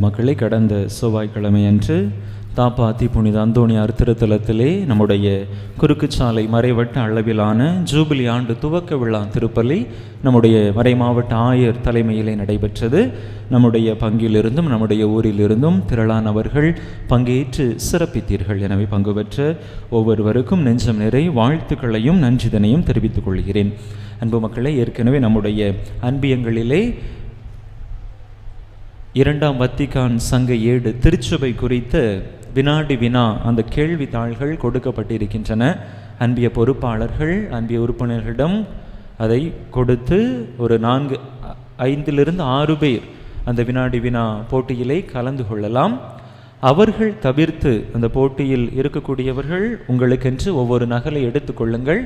மக்களை, கடந்த செவ்வாய்க்கிழமை அன்று தாப்பாத்தி புனித அந்தோணியார் திருத்தலத்திலே நம்முடைய குறுக்குச்சாலை மறைவட்ட அளவிலான ஜூபிலி ஆண்டு துவக்க விழா திருப்பலி நம்முடைய மறைமாவட்ட ஆயர் தலைமையிலே நடைபெற்றது. நம்முடைய பங்கிலிருந்தும் நம்முடைய ஊரிலிருந்தும் திரளானவர்கள் பங்கேற்று சிறப்பித்தீர்கள். எனவே பங்கு பெற்ற ஒவ்வொருவருக்கும் நெஞ்சம் நிறை வாழ்த்துக்களையும் நன்றிதனையும் தெரிவித்துக் கொள்கிறேன். அன்பு மக்களை, ஏற்கனவே நம்முடைய அன்பியங்களிலே இரண்டாம் வத்திக்கான் சங்க ஏடு திருச்சபை குறித்த வினாடி வினா அந்த கேள்வித்தாள்கள் கொடுக்கப்பட்டிருக்கின்றன. அன்பிய பொறுப்பாளர்கள் அன்பிய உறுப்பினர்களிடம் அதை கொடுத்து ஒரு 5-6 பேர் அந்த வினாடி வினா போட்டியிலே கலந்து கொள்ளலாம். அவர்கள் தவிர்த்து அந்த போட்டியில் இருக்கக்கூடியவர்கள் உங்களுக்கென்று ஒவ்வொரு நகலை எடுத்துக்கொள்ளுங்கள்.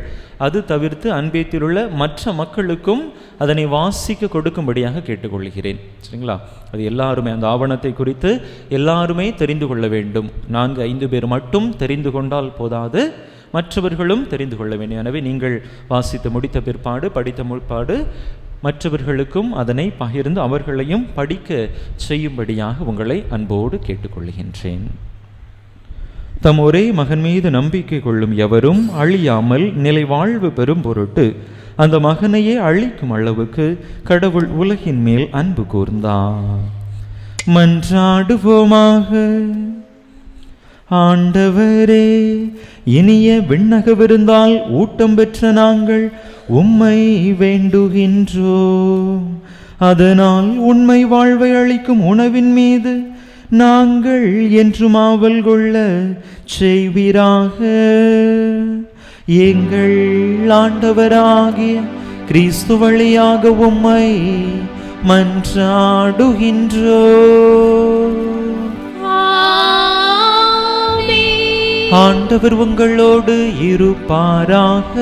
அது தவிர்த்து அன்பியத்தில் உள்ள மற்ற மக்களுக்கும் அதனை வாசிக்க கொடுக்கும்படியாக கேட்டுக்கொள்கிறேன். சரிங்களா? அது எல்லாருமே அந்த ஆவணத்தை குறித்து எல்லாருமே தெரிந்து கொள்ள வேண்டும். 4-5 பேர் மட்டும் தெரிந்து கொண்டால் போதாது, மற்றவர்களும் தெரிந்து கொள்ள வேண்டும். எனவே நீங்கள் வாசித்து முடித்த பிற்பாடு, படித்த முற்பாடு மற்றவர்களுக்கும் அதனை பகிர்ந்து அவர்களையும் படிக்க செய்யும்படியாக உங்களை அன்போடு கேட்டுக்கொள்கின்றேன். தம் ஒரே மகன் மீது நம்பிக்கை கொள்ளும் எவரும் அழியாமல் நிலை வாழ்வு பெறும் பொருட்டு அந்த மகனையே அழிக்கும் அளவுக்கு கடவுள் உலகின் மேல் அன்பு கூர்ந்தார். மன்றாடுவோமாக. ஆண்டவரே, இனிய விண்ணக விருந்தால் ஊட்டம் பெற்ற நாங்கள் உம்மை வேண்டுகின்றோம். அதனால் உண்மை வாழ்வை அளிக்கும் உணவின் மீது நாங்கள் என்றும் ஆவல் கொள்ள செய்வீராக. எங்கள் ஆண்டவராகிய கிறிஸ்து வழியாக உம்மை மன்றாடுகின்றோம். ஆண்டவர் உங்களோடு இருப்பாராக.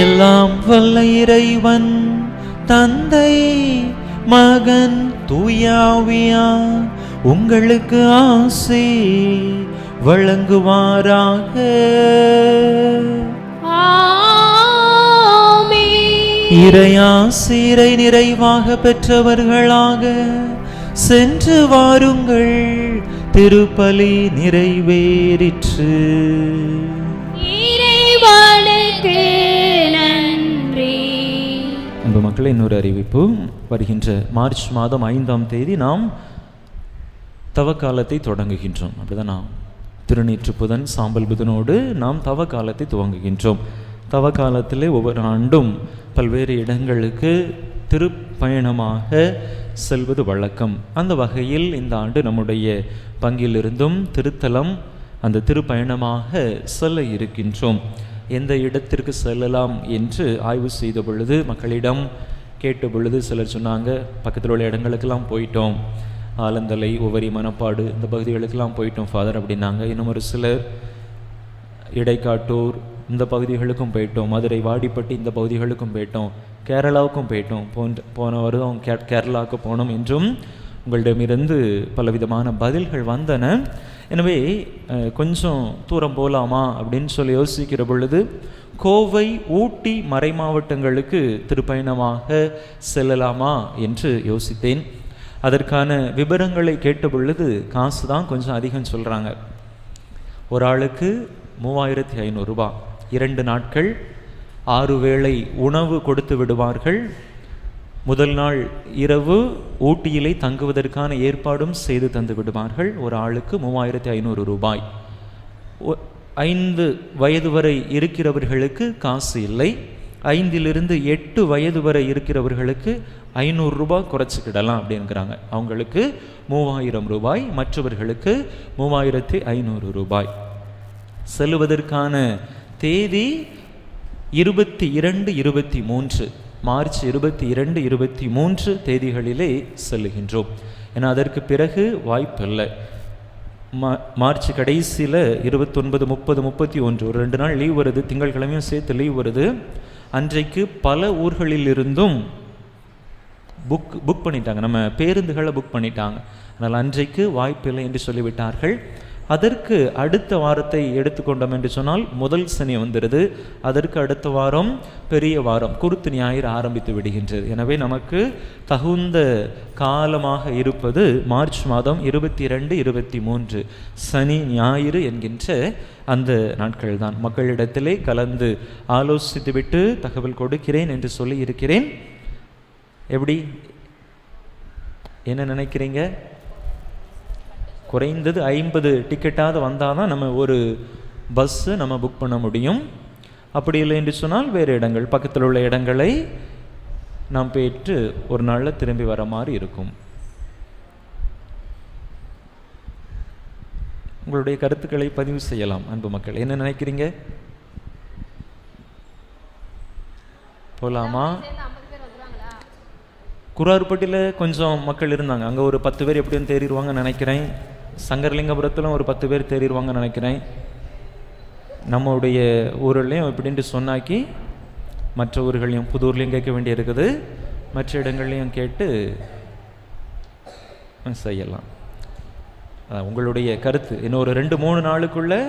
எல்லாம் வல்ல இறைவன் தந்தை மகன் தூயாவியார் உங்களுக்கு ஆசி வழங்குவாராக. இறையாசிரை நிறைவாக பெற்றவர்களாக சென்று வாருங்கள். திருப்பலி நிறைவேறிற்று. அன்பு மக்களே, இன்னொரு அறிவிப்பு. வருகின்ற மார்ச் மாதம் 5ஆம் தேதி நாம் தவக்காலத்தை தொடங்குகின்றோம். அப்படிதான், நாம் திருநீற்று புதன் சாம்பல் புதனோடு நாம் தவக்காலத்தை துவங்குகின்றோம். தவக்காலத்திலே ஒவ்வொரு ஆண்டும் பல்வேறு இடங்களுக்கு திருப்பயணமாக செல்வது வழக்கம். அந்த வகையில் இந்த ஆண்டு நம்முடைய பங்கிலிருந்தும் திருத்தலம் அந்த திருப்பயணமாக செல்ல இருக்கின்றோம். எந்த இடத்திற்கு செல்லலாம் என்று ஆய்வு செய்த பொழுது, மக்களிடம் கேட்ட பொழுது சிலர் சொன்னாங்க, பக்கத்தில் உள்ள இடங்களுக்கெல்லாம் போயிட்டோம், ஆலந்தலை, உவரி, மணப்பாடு இந்த பகுதிகளுக்கெல்லாம் போயிட்டோம் ஃபாதர் அப்படின்னாங்க. இன்னும் ஒரு சிலர் இடைக்காட்டூர் இந்த பகுதிகளுக்கும் போயிட்டோம், மதுரை, வாடிப்பட்டி இந்த பகுதிகளுக்கும் போயிட்டோம், கேரளாவுக்கும் போயிட்டோம், போன வருடம் கேரளாவுக்கு போனோம் என்றும் உங்களிடமிருந்து பலவிதமான பதில்கள் வந்தன. எனவே கொஞ்சம் தூரம் போகலாமா அப்படின்னு சொல்லி யோசிக்கிற பொழுது கோவை, ஊட்டி, மறை மாவட்டங்களுக்கு திருப்பயணமாக செல்லலாமா என்று யோசித்தேன். அதற்கான விவரங்களை கேட்ட பொழுது காசு தான் கொஞ்சம் அதிகம் சொல்கிறாங்க. ஒரு ஆளுக்கு 3500 ரூபாய், 2 நாட்கள் 6 வேளை உணவு கொடுத்து விடுவார்கள். முதல் நாள் இரவு ஊட்டியிலே தங்குவதற்கான ஏற்பாடும் செய்து தந்து விடுவார்கள். ஒரு ஆளுக்கு 3500 ரூபாய். 5 வயது வரை இருக்கிறவர்களுக்கு காசு இல்லை. 5லிருந்து 8 வயது வரை இருக்கிறவர்களுக்கு 500 ரூபாய் குறைச்சிக்கிடலாம் அப்படிங்கிறாங்க. அவங்களுக்கு 3000 ரூபாய், மற்றவர்களுக்கு 3500 ரூபாய். செல்லுவதற்கான தேதி 22, 23 மார்ச் 22, 23 தேதிகளிலே செல்லுகின்றோம். ஏன்னா அதற்கு பிறகு வாய்ப்பில்லை. மார்ச் கடைசியில் 29, 30, 31 ஒரு 2 நாள் லீவ் வருது. திங்கட்கிழமையும் சேர்த்து லீவ் வருது. அன்றைக்கு பல ஊர்களிலிருந்தும் புக் பண்ணிட்டாங்க, நம்ம பேருந்துகளை புக் பண்ணிட்டாங்க. அதனால் அன்றைக்கு வாய்ப்பில்லை என்று சொல்லிவிட்டார்கள். அதற்கு அடுத்த வாரத்தை எடுத்துக்கொண்டோம் என்று சொன்னால் முதல் சனி வந்துடுது. அதற்கு அடுத்த வாரம் பெரிய வாரம், குருத்து ஞாயிறு ஆரம்பித்து விடுகின்றது. எனவே நமக்கு தகுந்த காலமாக இருப்பது மார்ச் மாதம் 22, 23 சனி ஞாயிறு என்கின்ற அந்த நாட்கள் தான். மக்களிடத்திலே கலந்து ஆலோசித்துவிட்டு தகவல் கொடுக்கிறேன் என்று சொல்லி இருக்கிறேன். எப்படி, என்ன நினைக்கிறீங்க? குறைந்தது 50 டிக்கெட்டாவது வந்தால் தான் நம்ம ஒரு பஸ்ஸு நம்ம புக் பண்ண முடியும். அப்படி இல்லை என்று சொன்னால் வேறு இடங்கள், பக்கத்தில் உள்ள இடங்களை நாம் போயிட்டு ஒரு நாளில் திரும்பி வர மாதிரி இருக்கும். உங்களுடைய கருத்துக்களை பதிவு செய்யலாம் அன்பு மக்கள். என்ன நினைக்கிறீங்க? போகலாமா? குரார்பட்டியில் கொஞ்சம் மக்கள் இருந்தாங்க, அங்கே ஒரு 10 பேர் எப்படியும் தேறிடுவாங்கன்னு நினைக்கிறேன். சங்கரலிங்கபுரத்தில் ஒரு 10 பேர் தேறிடுவாங்கன்னு நினைக்கிறேன். நம்முடைய ஊர்லேயும் எப்படின்ட்டு சொன்னாக்கி மற்ற ஊர்களையும் புதூர்லேயும் கேட்க வேண்டி இருக்குது, மற்ற இடங்கள்லையும் கேட்டு செய்யலாம். உங்களுடைய கருத்து இன்னும் ஒரு 2-3 நாளுக்குள்ளே